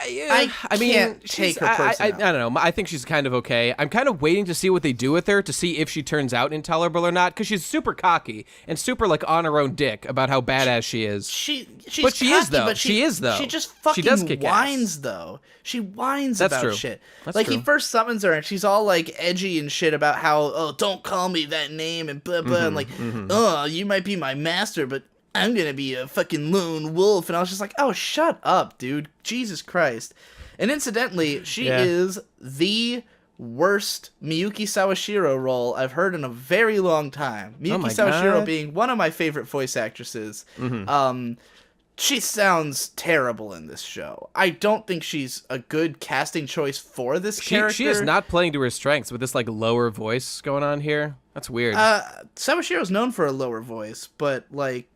I can't take her personality. I don't know. I think she's kind of okay. I'm kind of waiting to see what they do with her to see if she turns out intolerable or not, because she's super cocky and super like on her own dick about how badass she is. She's but she cocky, is though. but she is though. She just fucking whines though. She whines That's about true. shit. That's like true. he first summons her and she's all like edgy and shit about how don't call me that name and blah blah and like you might be my master but I'm gonna be a fucking lone wolf. And I was just like, oh, shut up, dude. Jesus Christ. And incidentally, she is the worst Miyuki Sawashiro role I've heard in a very long time. Miyuki Sawashiro being one of my favorite voice actresses. She sounds terrible in this show. I don't think she's a good casting choice for this character. She is not playing to her strengths with this like lower voice going on here. That's weird. Sawashiro's known for a lower voice, but like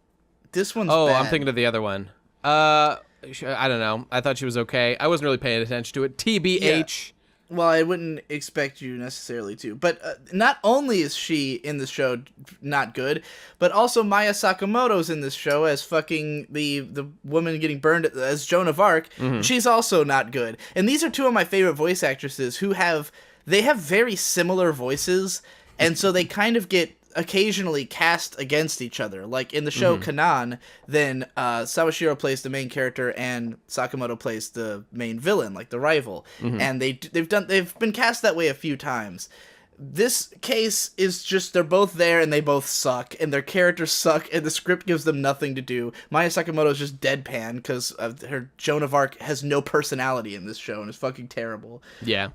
this one's bad. I'm thinking of the other one. I don't know. I thought she was okay. I wasn't really paying attention to it. TBH. Well, I wouldn't expect you necessarily to. But not only is she in this show not good, but also Maya Sakamoto's in this show as fucking the woman getting burned as Joan of Arc. She's also not good. And these are 2 of my favorite voice actresses who have very similar voices, and so they kind of get occasionally cast against each other. Like in the show Kanan, then Sawashiro plays the main character and Sakamoto plays the main villain, like the rival. And they've been cast that way a few times. This case is just they're both there and they both suck and their characters suck and the script gives them nothing to do. Maya Sakamoto is just deadpan because her Joan of Arc has no personality in this show and is fucking terrible. Yeah.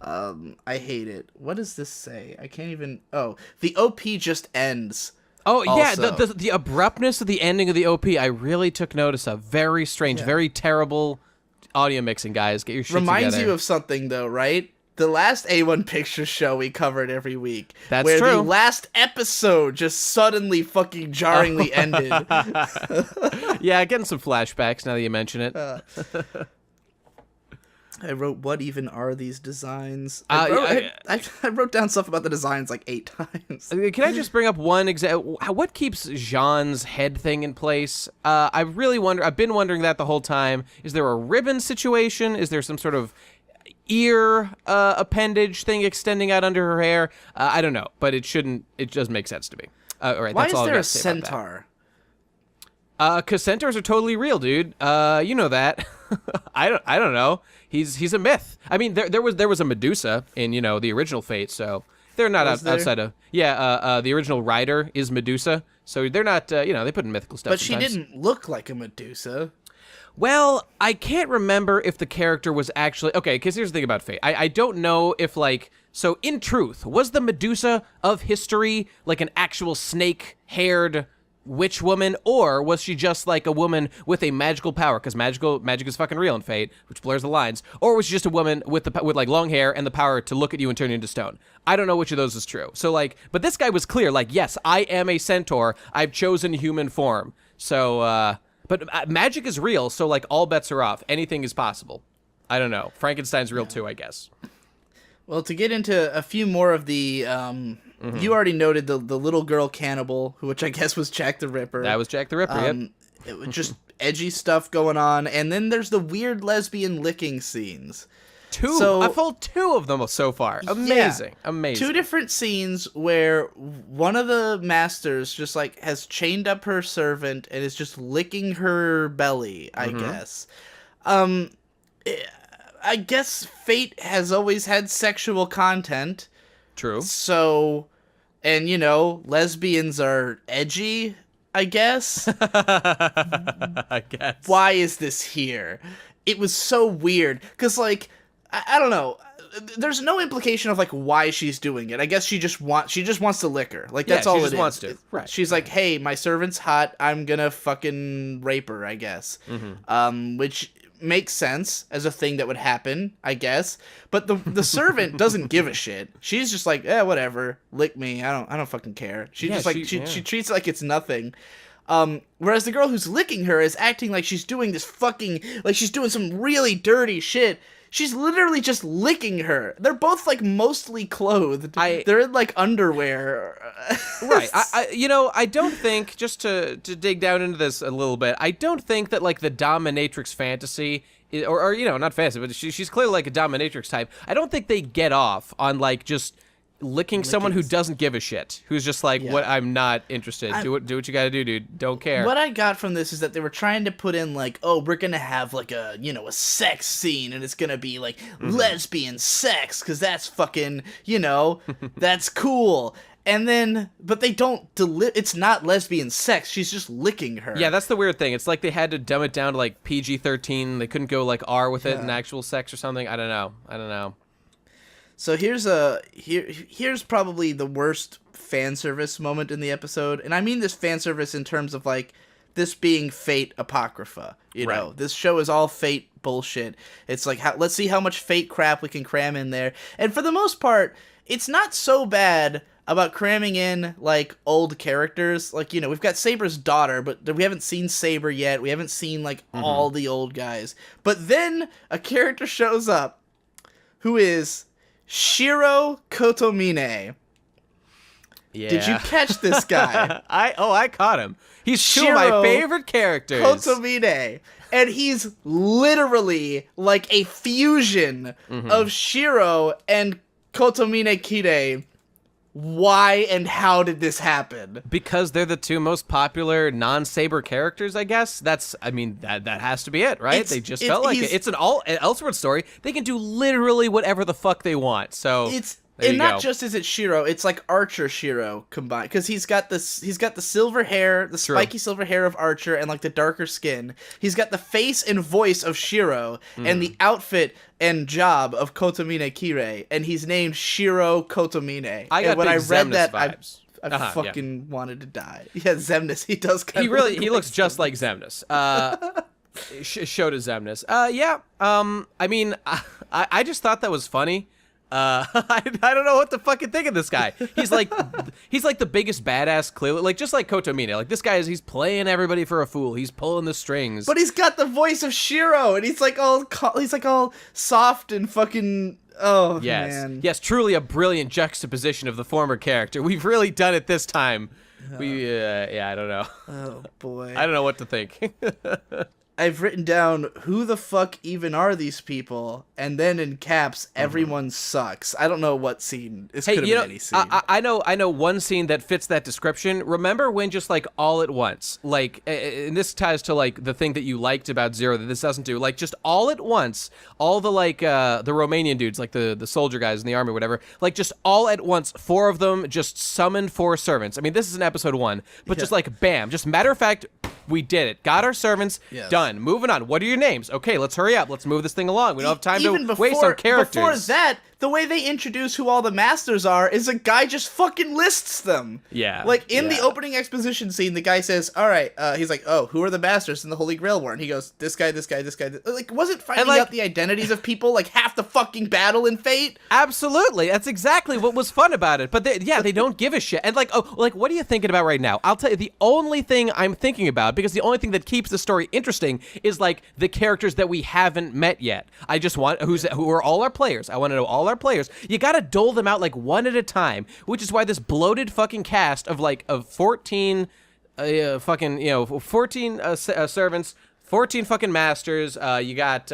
I hate it. What does this say? I can't even. Oh, the OP just ends. Oh yeah, also. the abruptness of the ending of the OP I really took notice of. Very strange, very terrible audio mixing, guys. Get your shit Reminds together. you of something though, right? The last A1 Pictures show we covered every week. That's where true. The last episode just suddenly fucking jarringly ended. Yeah, getting some flashbacks now that you mention it. I wrote, what even are these designs? I wrote down stuff about the designs like 8 times. Can I just bring up one example? What keeps Jean's head thing in place? I've been wondering that the whole time. Is there a ribbon situation? Is there some sort of ear appendage thing extending out under her hair? I don't know, but it does make sense to me. All right, Why that's is all there I've got a to say about that. centaur? Because centaurs are totally real, dude. You know that. I don't know. He's a myth. I mean, there was a Medusa in the original Fate, so they're not outside of the original Rider is Medusa, so they're not they put in mythical stuff. But sometimes. she didn't look like a Medusa. Well, I can't remember if the character was actually okay. Because here's the thing about Fate. I don't know if so. In truth, was the Medusa of history like an actual snake-haired witch woman, or was she just like a woman with a magical power? Because magic is fucking real in Fate, which blurs the lines. Or was she just a woman with like long hair and the power to look at you and turn you into stone? I don't know which of those is true. So but this guy was clear. Like, yes, I am a centaur. I've chosen human form. So, but magic is real. So like all bets are off. Anything is possible. I don't know. Frankenstein's real too, I guess. Well, to get into a few more of the, you already noted the little girl cannibal, which I guess was Jack the Ripper. That was Jack the Ripper, yep. It was just edgy stuff going on, and then there's the weird lesbian licking scenes. I've told 2 of them so far. Amazing, amazing. 2 different scenes where one of the masters just has chained up her servant and is just licking her belly, I guess. I guess Fate has always had sexual content. True. So, and lesbians are edgy, I guess. I guess. Why is this here? It was so weird. Because, I don't know. there's no implication of like why she's doing it. I guess she just wants to lick her. Like that's all she it just is. wants to. Right. She's like, hey, my servant's hot. I'm gonna fucking rape her. I guess. Which makes sense as a thing that would happen. I guess. But the servant doesn't give a shit. She's just like, whatever, lick me. I don't fucking care. She just like she treats it like it's nothing. Whereas the girl who's licking her is acting like she's doing this fucking, like she's doing some really dirty shit. She's literally just licking her. They're both like mostly clothed. They're in like underwear. Right. I don't think, just to dig down into this a little bit, I don't think that like the dominatrix fantasy, or not fantasy, but she's clearly like a dominatrix type. I don't think they get off on like just licking someone who doesn't give a shit, who's just like, what, I'm not interested. Do what you gotta do, dude. Don't care. What I got from this is that they were trying to put in like, oh, we're gonna have like a sex scene, and it's gonna be like lesbian sex, because that's fucking, that's cool. And then, but they don't it's not lesbian sex. She's just licking her. Yeah, that's the weird thing. It's like they had to dumb it down to like PG-13. They couldn't go like R with it in actual sex or something. I don't know. So here's probably the worst fan service moment in the episode, and I mean this fan service in terms of like this being Fate Apocrypha. You know, this show is all Fate bullshit. It's like, let's see how much Fate crap we can cram in there, and for the most part, it's not so bad about cramming in like old characters. Like, we've got Saber's daughter, but we haven't seen Saber yet. We haven't seen like all the old guys. But then a character shows up who is Shiro Kotomine. Yeah. Did you catch this guy? I caught him. He's Shiro, two of my favorite characters. Kotomine. And he's literally like a fusion of Shiro and Kotomine Kire. Why and how did this happen? Because they're the two most popular non-Saber characters, I guess. That has to be it, right? They just felt like it. It's an Elseworld story. They can do literally whatever the fuck they want. So And not just is it Shiro, it's like Archer Shiro combined, because he's got the silver hair, the spiky silver hair of Archer, and like the darker skin. He's got the face and voice of Shiro, and the outfit and job of Kotomine Kire, and he's named Shiro Kotomine. And when I read that, vibes. I fucking wanted to die. Yeah, Xemnas. He does kind of. He looks just like Xemnas. Showed as Xemnas. I mean, I just thought that was funny. I don't know what to fucking think of this guy. He's like the biggest badass, clearly, like just like Kotomine. Like this guy he's playing everybody for a fool. He's pulling the strings. But he's got the voice of Shiro, and he's like all soft and fucking. Oh yes, man. Yes, truly a brilliant juxtaposition of the former character. We've really done it this time. I don't know. Oh boy. I don't know what to think. I've written down, who the fuck even are these people? And then in caps, everyone sucks. I don't know what scene. This could have been any scene. I know one scene that fits that description. Remember when just like all at once, like, and this ties to like the thing that you liked about Zero that this doesn't do, like just all at once, all the like the Romanian dudes, like the soldier guys in the army, whatever, like just all at once, 4 of them just summoned 4 servants. I mean, this is in episode 1, but just like bam, just matter of fact, we did it. Got our servants. Yes. Done. Moving on. What are your names? Okay, let's hurry up. Let's move this thing along. We don't have time to waste on characters. Before that, the way they introduce who all the masters are is a guy just fucking lists them. Yeah. Like, in the opening exposition scene, the guy says, all right, he's like, oh, who are the masters in the Holy Grail War? And he goes, this guy, this guy, this guy. Like, wasn't finding out the identities of people, like, half the fucking battle in Fate? Absolutely. That's exactly what was fun about it. But they don't give a shit. And like, what are you thinking about right now? I'll tell you, the only thing I'm thinking about, because the only thing that keeps the story interesting is, like, the characters that we haven't met yet. I just want, who are all our players. I want to know all our players. You gotta dole them out like one at a time, which is why this bloated fucking cast of 14 servants, 14 fucking masters. You got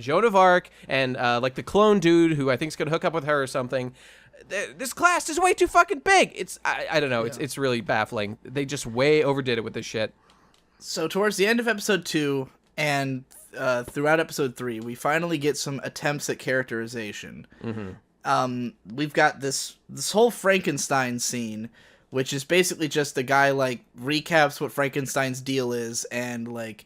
Joan of Arc and like the clone dude who I think is gonna hook up with her or something. This class is way too fucking big. I don't know. It's really baffling. They just way overdid it with this shit. So towards the end of episode 2 and throughout episode 3, we finally get some attempts at characterization. We've got this whole Frankenstein scene, which is basically just the guy like recaps what Frankenstein's deal is, and like,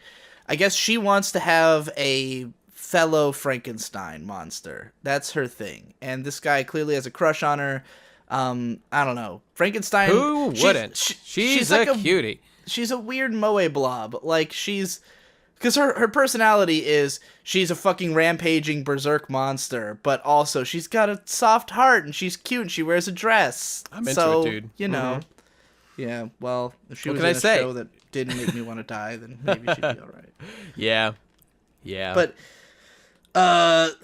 I guess she wants to have a fellow Frankenstein monster. That's her thing. And this guy clearly has a crush on her. I don't know. Frankenstein. Who wouldn't? She's like a cutie. She's a weird moe blob. Like, because her personality is she's a fucking rampaging berserk monster, but also she's got a soft heart and she's cute and she wears a dress. I'm into it, dude. You know. Yeah, well, if she was in a show that didn't make me want to die, then maybe she'd be all right. Yeah. But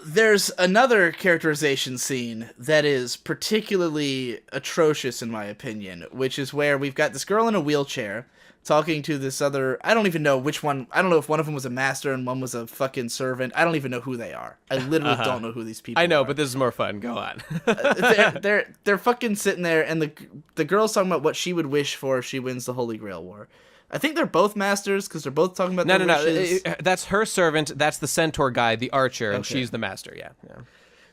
there's another characterization scene that is particularly atrocious in my opinion, which is where we've got this girl in a wheelchair talking to this other, I don't even know which one, I don't know if one of them was a master and one was a fucking servant. I don't even know who they are. I literally don't know who these people are. I know, but this is more fun. Go on. They're fucking sitting there, and the girl's talking about what she would wish for if she wins the Holy Grail War. I think they're both masters because they're both talking about their wishes. No. That's her servant. That's the centaur guy, the archer, and she's the master. Yeah.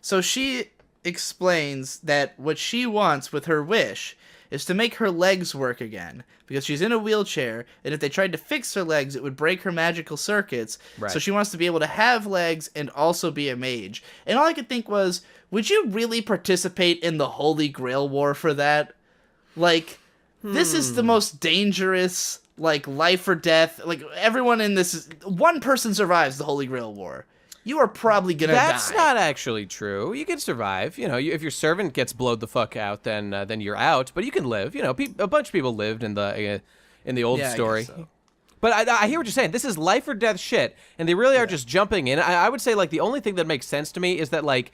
So she explains that what she wants with her wish is to make her legs work again because she's in a wheelchair, and if they tried to fix her legs, it would break her magical circuits. Right. So she wants to be able to have legs and also be a mage. And all I could think was, would you really participate in the Holy Grail War for that? Like, this is the most dangerous, like, life or death. Like, everyone in this one person survives the Holy Grail War. You are probably gonna die. That's not actually true. You can survive. You know, if your servant gets blowed the fuck out, then you're out. But you can live. You know, a bunch of people lived in the old story. I guess so. But I hear what you're saying. This is life or death shit, and they really are just jumping in. I would say, like, the only thing that makes sense to me is that, like,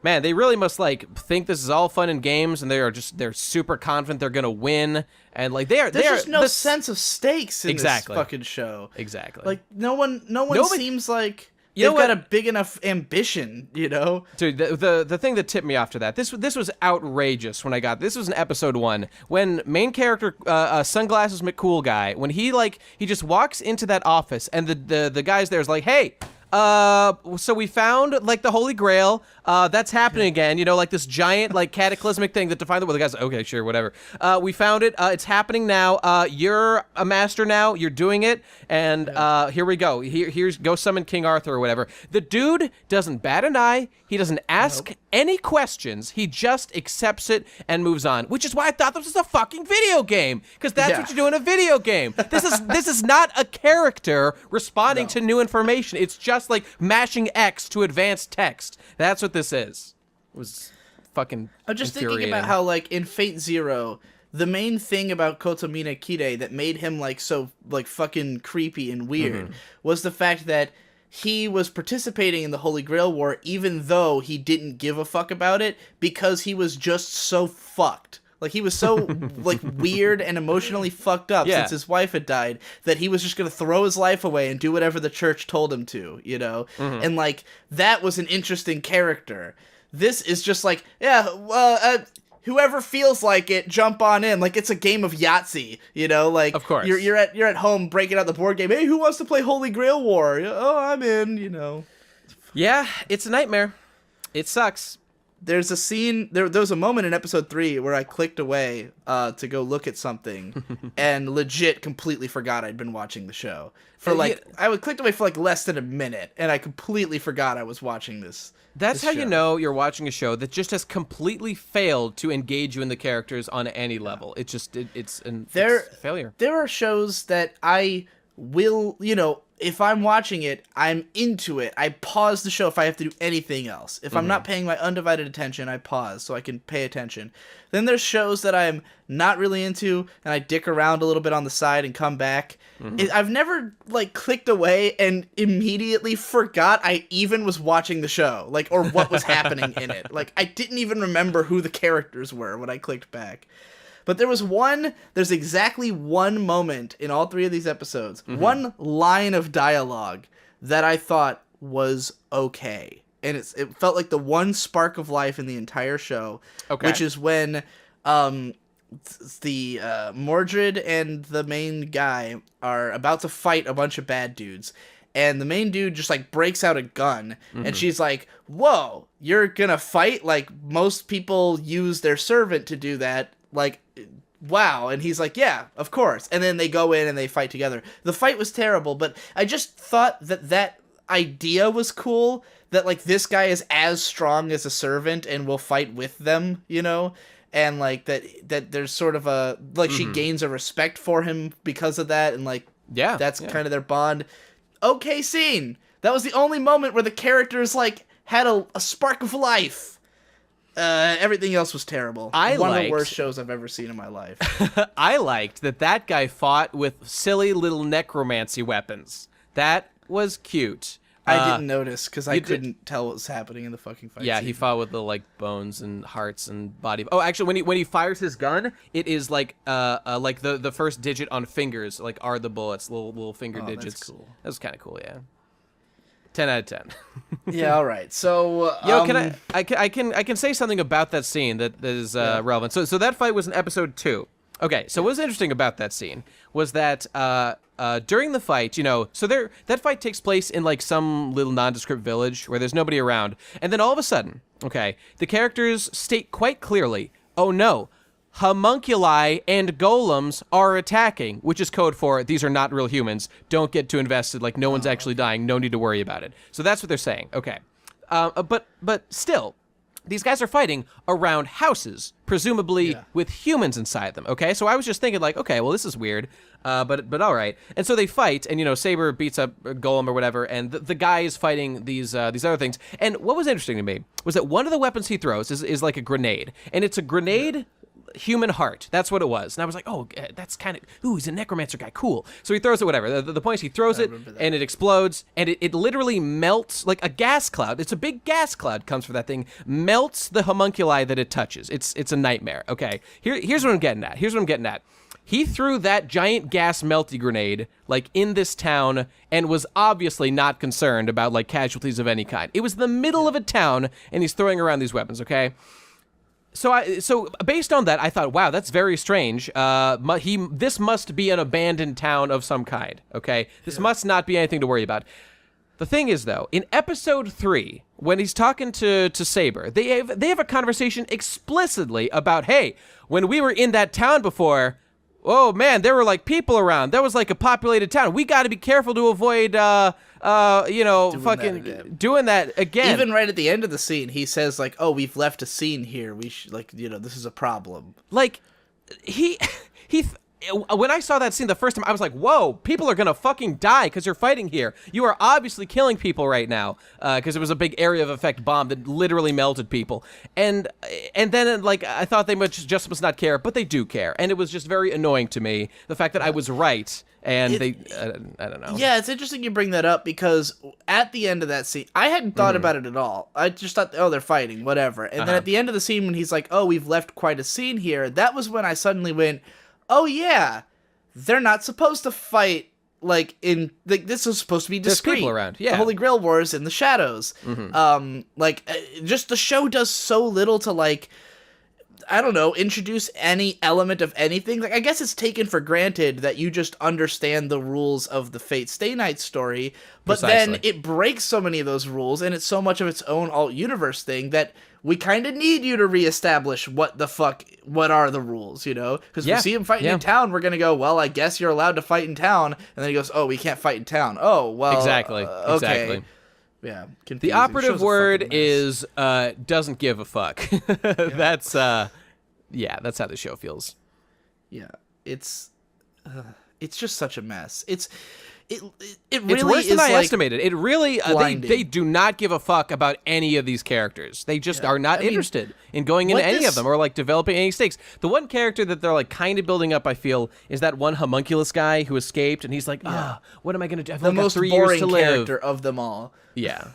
man, they really must, like, think this is all fun and games, and they're super confident they're gonna win, and like there's just no sense of stakes in this fucking show. Exactly. Like no one seems like they've got a big enough ambition, you know? Dude, the thing that tipped me off to that, this was outrageous when I got this was in episode 1 when main character Sunglasses McCool guy, when he just walks into that office and the guys there's like, hey, so we found like the Holy Grail. That's happening again. You know, like this giant like cataclysmic thing that defined the world. The guy's like, okay, sure, whatever. We found it. It's happening now. You're a master now. You're doing it. And here we go. Here's go summon King Arthur or whatever. The dude doesn't bat an eye. He doesn't ask any questions. He just accepts it and moves on. Which is why I thought this was a fucking video game, because that's what you do in a video game. This is not a character responding to new information. It's just like mashing X to advance text. That's what this is. It was fucking I'm just thinking about how, like, in Fate Zero, the main thing about Kotomina Kide that made him, like, so, like, fucking creepy and weird was the fact that he was participating in the Holy Grail War even though he didn't give a fuck about it because he was just so fucked. Like, he was so, like, weird and emotionally fucked up since his wife had died that he was just going to throw his life away and do whatever the church told him to, you know? And, like, that was an interesting character. This is just like, whoever feels like it, jump on in. Like, it's a game of Yahtzee, you know? Like, of course. You're at home breaking out the board game. Hey, who wants to play Holy Grail War? Oh, I'm in, you know? Yeah, it's a nightmare. It sucks. There's a scene, there was a moment in episode 3 where I clicked away to go look at something and legit completely forgot I'd been watching the show. I clicked away for like less than a minute and I completely forgot I was watching this. That's how you know you're watching a show that just has completely failed to engage you in the characters on any level. It's just, it's a failure. There are shows that I will, you know, if I'm watching it, I'm into it. I pause the show if I have to do anything else. If I'm not paying my undivided attention, I pause so I can pay attention. Then there's shows that I'm not really into, and I dick around a little bit on the side and come back. I've never, like, clicked away and immediately forgot I even was watching the show, like, or what was happening in it. Like, I didn't even remember who the characters were when I clicked back. But there's exactly one moment in all 3 of these episodes, one line of dialogue that I thought was okay. And it felt like the one spark of life in the entire show, which is when the Mordred and the main guy are about to fight a bunch of bad dudes. And the main dude just, like, breaks out a gun, and she's like, whoa, you're gonna fight? Like, most people use their servant to do that. Like, wow. And he's like, yeah, of course. And then they go in and they fight together. The fight was terrible, but I just thought that idea was cool, that like this guy is as strong as a servant and will fight with them, you know, and like that there's sort of a like she gains a respect for him because of that, and like that's kind of their bond. Okay, scene. That was the only moment where the characters like had a spark of life. Everything else was terrible. One of the worst shows I've ever seen in my life. I liked that guy fought with silly little necromancy weapons. That was cute. I didn't notice because I couldn't tell what was happening in the fucking fight. Yeah, scene. he fought with the like bones and hearts and body. Oh, actually, when he fires his gun, it is like the first digit on fingers like are the bullets, little finger digits. That's cool. That was kind of cool. Yeah. 10 out of 10. Yeah, all right. So, can I can say something about that scene that is relevant. So that fight was in episode 2. Okay, so what's interesting about that scene was that during the fight, you know, so that fight takes place in like some little nondescript village where there's nobody around, and then all of a sudden, okay, the characters state quite clearly, "Oh no, homunculi and golems are attacking," which is code for these are not real humans. Don't get too invested. Like no one's actually dying. No need to worry about it. So that's what they're saying. Okay, but still, these guys are fighting around houses, presumably with humans inside them. Okay, so I was just thinking like, okay, well this is weird, but all right. And so they fight, and you know, Saber beats up a golem or whatever, and the guy is fighting these other things. And what was interesting to me was that one of the weapons he throws is like a grenade, and it's a grenade. Human heart. That's what it was. And I was like, oh, that's kind of, ooh, he's a necromancer guy. Cool. So he throws it, whatever. The point is he throws it, and it explodes, and it literally melts like a gas cloud. It's a big gas cloud comes from that thing, melts the homunculi that it touches. It's a nightmare. Okay. Here's what I'm getting at. He threw that giant gas melty grenade like in this town and was obviously not concerned about like casualties of any kind. It was the middle of a town, and he's throwing around these weapons, okay? So based on that, I thought, wow, that's very strange. This must be an abandoned town of some kind. Okay, this must not be anything to worry about. The thing is, though, in episode 3, when he's talking to Saber, they have a conversation explicitly about, hey, when we were in that town before, oh man, there were like people around. That was like a populated town. We got to be careful to avoid doing that again. Even right at the end of the scene, he says like, "Oh, we've left a scene here. We should this is a problem." Like, when I saw that scene the first time, I was like, "Whoa, people are gonna fucking die because you're fighting here. You are obviously killing people right now because it was a big area of effect bomb that literally melted people." And then like I thought they just must not care, but they do care, and it was just very annoying to me the fact that I was right. And I don't know. Yeah, it's interesting you bring that up because at the end of that scene, I hadn't thought about it at all. I just thought, oh, they're fighting, whatever. And then at the end of the scene, when he's like, oh, we've left quite a scene here, that was when I suddenly went, oh, yeah, they're not supposed to fight, like, this is supposed to be discreet. There's people around, yeah. The Holy Grail Wars in the shadows. Just the show does so little to, like, I don't know, introduce any element of anything. Like, I guess it's taken for granted that you just understand the rules of the Fate Stay Night story, but then it breaks so many of those rules, and it's so much of its own alt-universe thing that we kind of need you to reestablish what are the rules, you know? Because we see him fighting in town, we're going to go, well, I guess you're allowed to fight in town, and then he goes, oh, we can't fight in town. Oh, well, Exactly. Yeah, confusing. The operative word is doesn't give a fuck. That's that's how the show feels. Yeah, it's just such a mess. It really it's worse than I estimated. It really they do not give a fuck about any of these characters. They just are not interested in going into any of them or like developing any stakes. The one character that they're like kind of building up, I feel, is that one homunculus guy who escaped, and he's like, what am I gonna do? I've the most 3 boring years to live. character of them all. Yeah.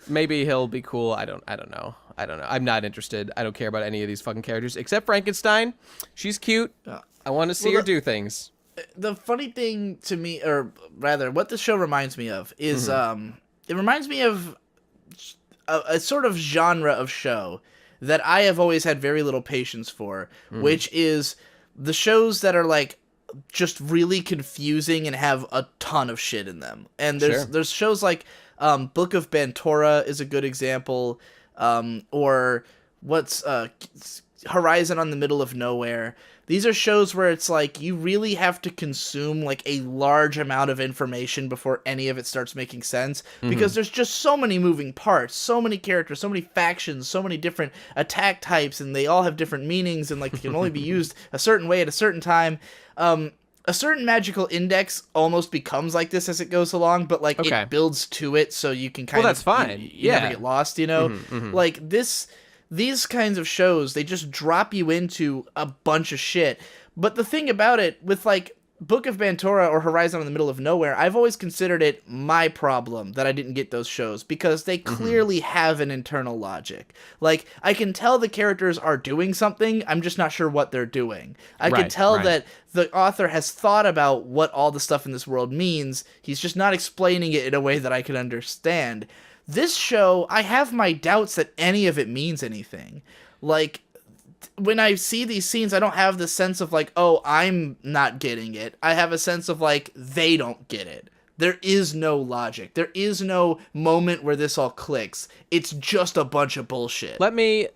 Maybe he'll be cool. I don't know. I'm not interested. I don't care about any of these fucking characters except Frankenstein. She's cute. I want to see her do things. The funny thing to me, or rather, what the show reminds me of is, it reminds me of a sort of genre of show that I have always had very little patience for, which is the shows that are like just really confusing and have a ton of shit in them. And there's shows like Book of Bantora is a good example, or what's Horizon on the Middle of Nowhere. These are shows where it's like you really have to consume like a large amount of information before any of it starts making sense, because there's just so many moving parts, so many characters, so many factions, so many different attack types, and they all have different meanings and like can only be used a certain way at a certain time. A certain magical index almost becomes like this as it goes along, but like it builds to it, so you can kind of that's fine. You never get lost, you know? Like these kinds of shows, they just drop you into a bunch of shit. But the thing about it, with like Book of Bantora or Horizon in the Middle of Nowhere, I've always considered it my problem that I didn't get those shows, because they clearly have an internal logic. Like, I can tell the characters are doing something, I'm just not sure what they're doing. I can tell that the author has thought about what all the stuff in this world means, he's just not explaining it in a way that I can understand. This show, I have my doubts that any of it means anything. Like, when I see these scenes, I don't have the sense of like, oh, I'm not getting it. I have a sense of like, they don't get it. There is no logic. There is no moment where this all clicks. It's just a bunch of bullshit. Let me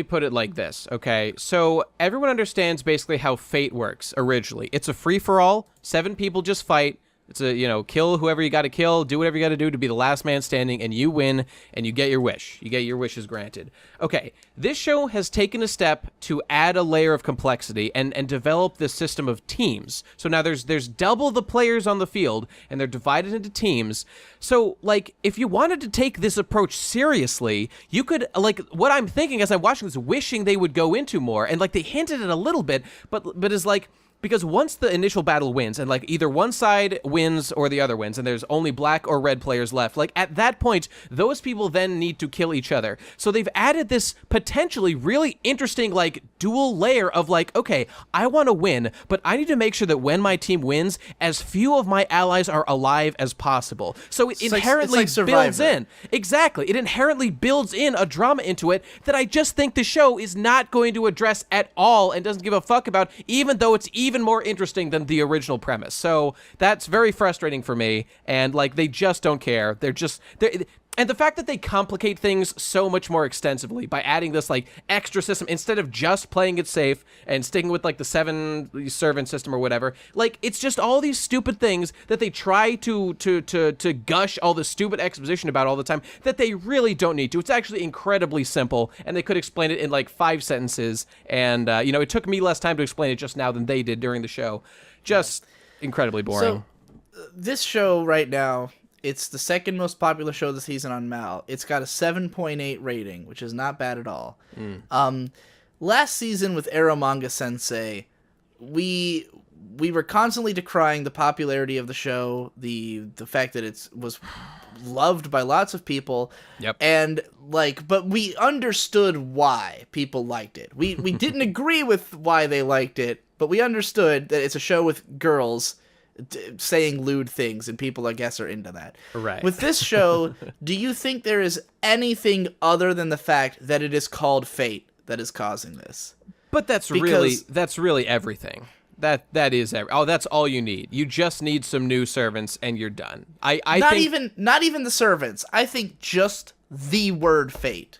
put it like this, okay? So everyone understands basically how Fate works originally. It's a free-for-all. 7 people just fight. It's a, you know, kill whoever you got to kill, do whatever you got to do to be the last man standing, and you win, and you get your wish. You get your wishes granted. Okay, this show has taken a step to add a layer of complexity and develop this system of teams. So now there's double the players on the field, and they're divided into teams. So, like, if you wanted to take this approach seriously, you could, like, what I'm thinking as I'm watching this, wishing they would go into more, and, like, they hinted at a little bit, but is like, because once the initial battle wins, and like either one side wins or the other wins, and there's only black or red players left, like at that point, those people then need to kill each other. So they've added this potentially really interesting like dual layer of like, okay, I want to win, but I need to make sure that when my team wins, as few of my allies are alive as possible. So it inherently builds in. Exactly. It inherently builds in a drama into it that I just think the show is not going to address at all and doesn't give a fuck about, even though it's even more interesting than the original premise. So that's very frustrating for me, and like they just don't care. And the fact that they complicate things so much more extensively by adding this like extra system instead of just playing it safe and sticking with like the 7 servant system or whatever, like it's just all these stupid things that they try to gush all the stupid exposition about all the time that they really don't need to. It's actually incredibly simple, and they could explain it in like 5 sentences. And you know, it took me less time to explain it just now than they did during the show. Just incredibly boring. So this show right now, it's the second most popular show this season on Mal. It's got a 7.8 rating, which is not bad at all. Last season with Eromanga Sensei, we were constantly decrying the popularity of the show, the fact that it was loved by lots of people. Yep. And like, but we understood why people liked it. We didn't agree with why they liked it, but we understood that it's a show with girls saying lewd things, and people, I guess, are into that. Right. With this show, do you think there is anything other than the fact that it is called Fate that is causing this? But that's really everything. That is that's all you need. You just need some new servants, and you're done. Not even the servants. I think just the word Fate.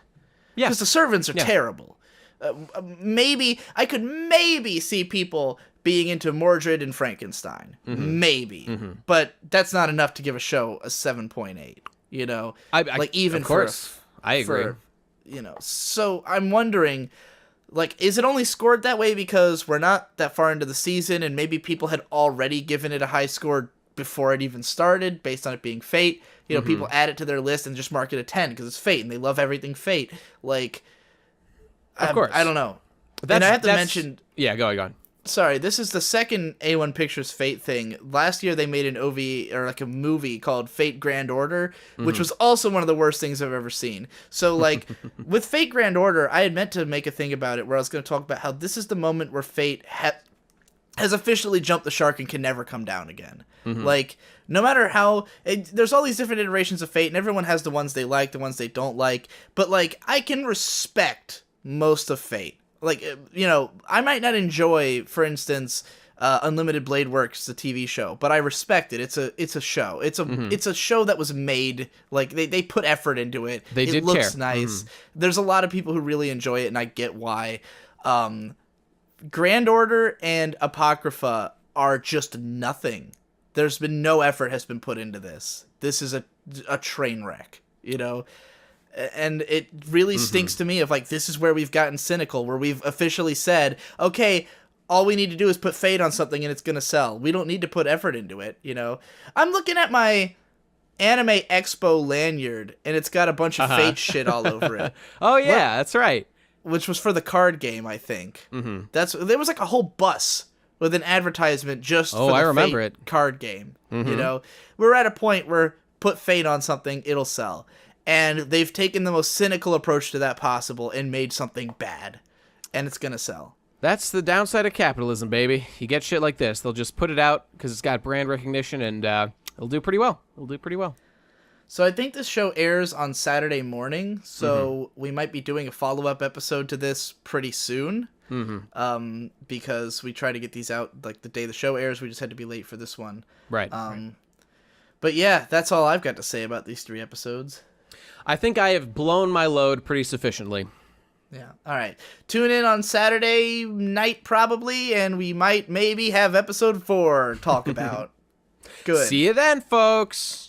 Yeah. Because the servants are terrible. Maybe I could see people being into Mordred and Frankenstein. Maybe. But that's not enough to give a show a 7.8, you know? Even of course. I agree. You know, so I'm wondering, like, is it only scored that way because we're not that far into the season and maybe people had already given it a high score before it even started based on it being Fate? You know, people add it to their list and just mark it a 10 because it's Fate and they love everything Fate. Like, of course. I don't know. And I have to mention... Yeah, go on. Sorry, this is the second A1 Pictures Fate thing. Last year they made an OV, or like a movie called Fate Grand Order, which was also one of the worst things I've ever seen. So like, with Fate Grand Order, I had meant to make a thing about it where I was going to talk about how this is the moment where Fate has officially jumped the shark and can never come down again. Like, no matter how... there's all these different iterations of Fate, and everyone has the ones they like, the ones they don't like. But like, I can respect most of Fate. Like, you know, I might not enjoy, for instance, Unlimited Blade Works, the TV show, but I respect it. It's a show. It's a show that was made, like, they put effort into it. It looks nice. There's a lot of people who really enjoy it, and I get why. Grand Order and Apocrypha are just nothing. There's been no effort has been put into this. This is a train wreck, you know? And it really stinks to me of, like, this is where we've gotten cynical, where we've officially said, okay, all we need to do is put Fate on something and it's going to sell. We don't need to put effort into it, you know? I'm looking at my Anime Expo lanyard, and it's got a bunch of Fate shit all over it. Oh, yeah, that's right. Which was for the card game, I think. There was like a whole bus with an advertisement just for the Fate card game. You know, we're at a point where put Fate on something, it'll sell, and they've taken the most cynical approach to that possible and made something bad, and it's gonna sell. That's the downside of capitalism, baby. You get shit like this, they'll just put it out because it's got brand recognition, and it'll do pretty well. So I think this show airs on Saturday morning, so we might be doing a follow-up episode to this pretty soon. Because we try to get these out like the day the show airs. We just had to be late for this one. Right. But yeah, that's all I've got to say about these 3 episodes. I think I have blown my load pretty sufficiently. Yeah. All right. Tune in on Saturday night probably, and we might maybe have episode 4 talk about. Good. See you then, folks.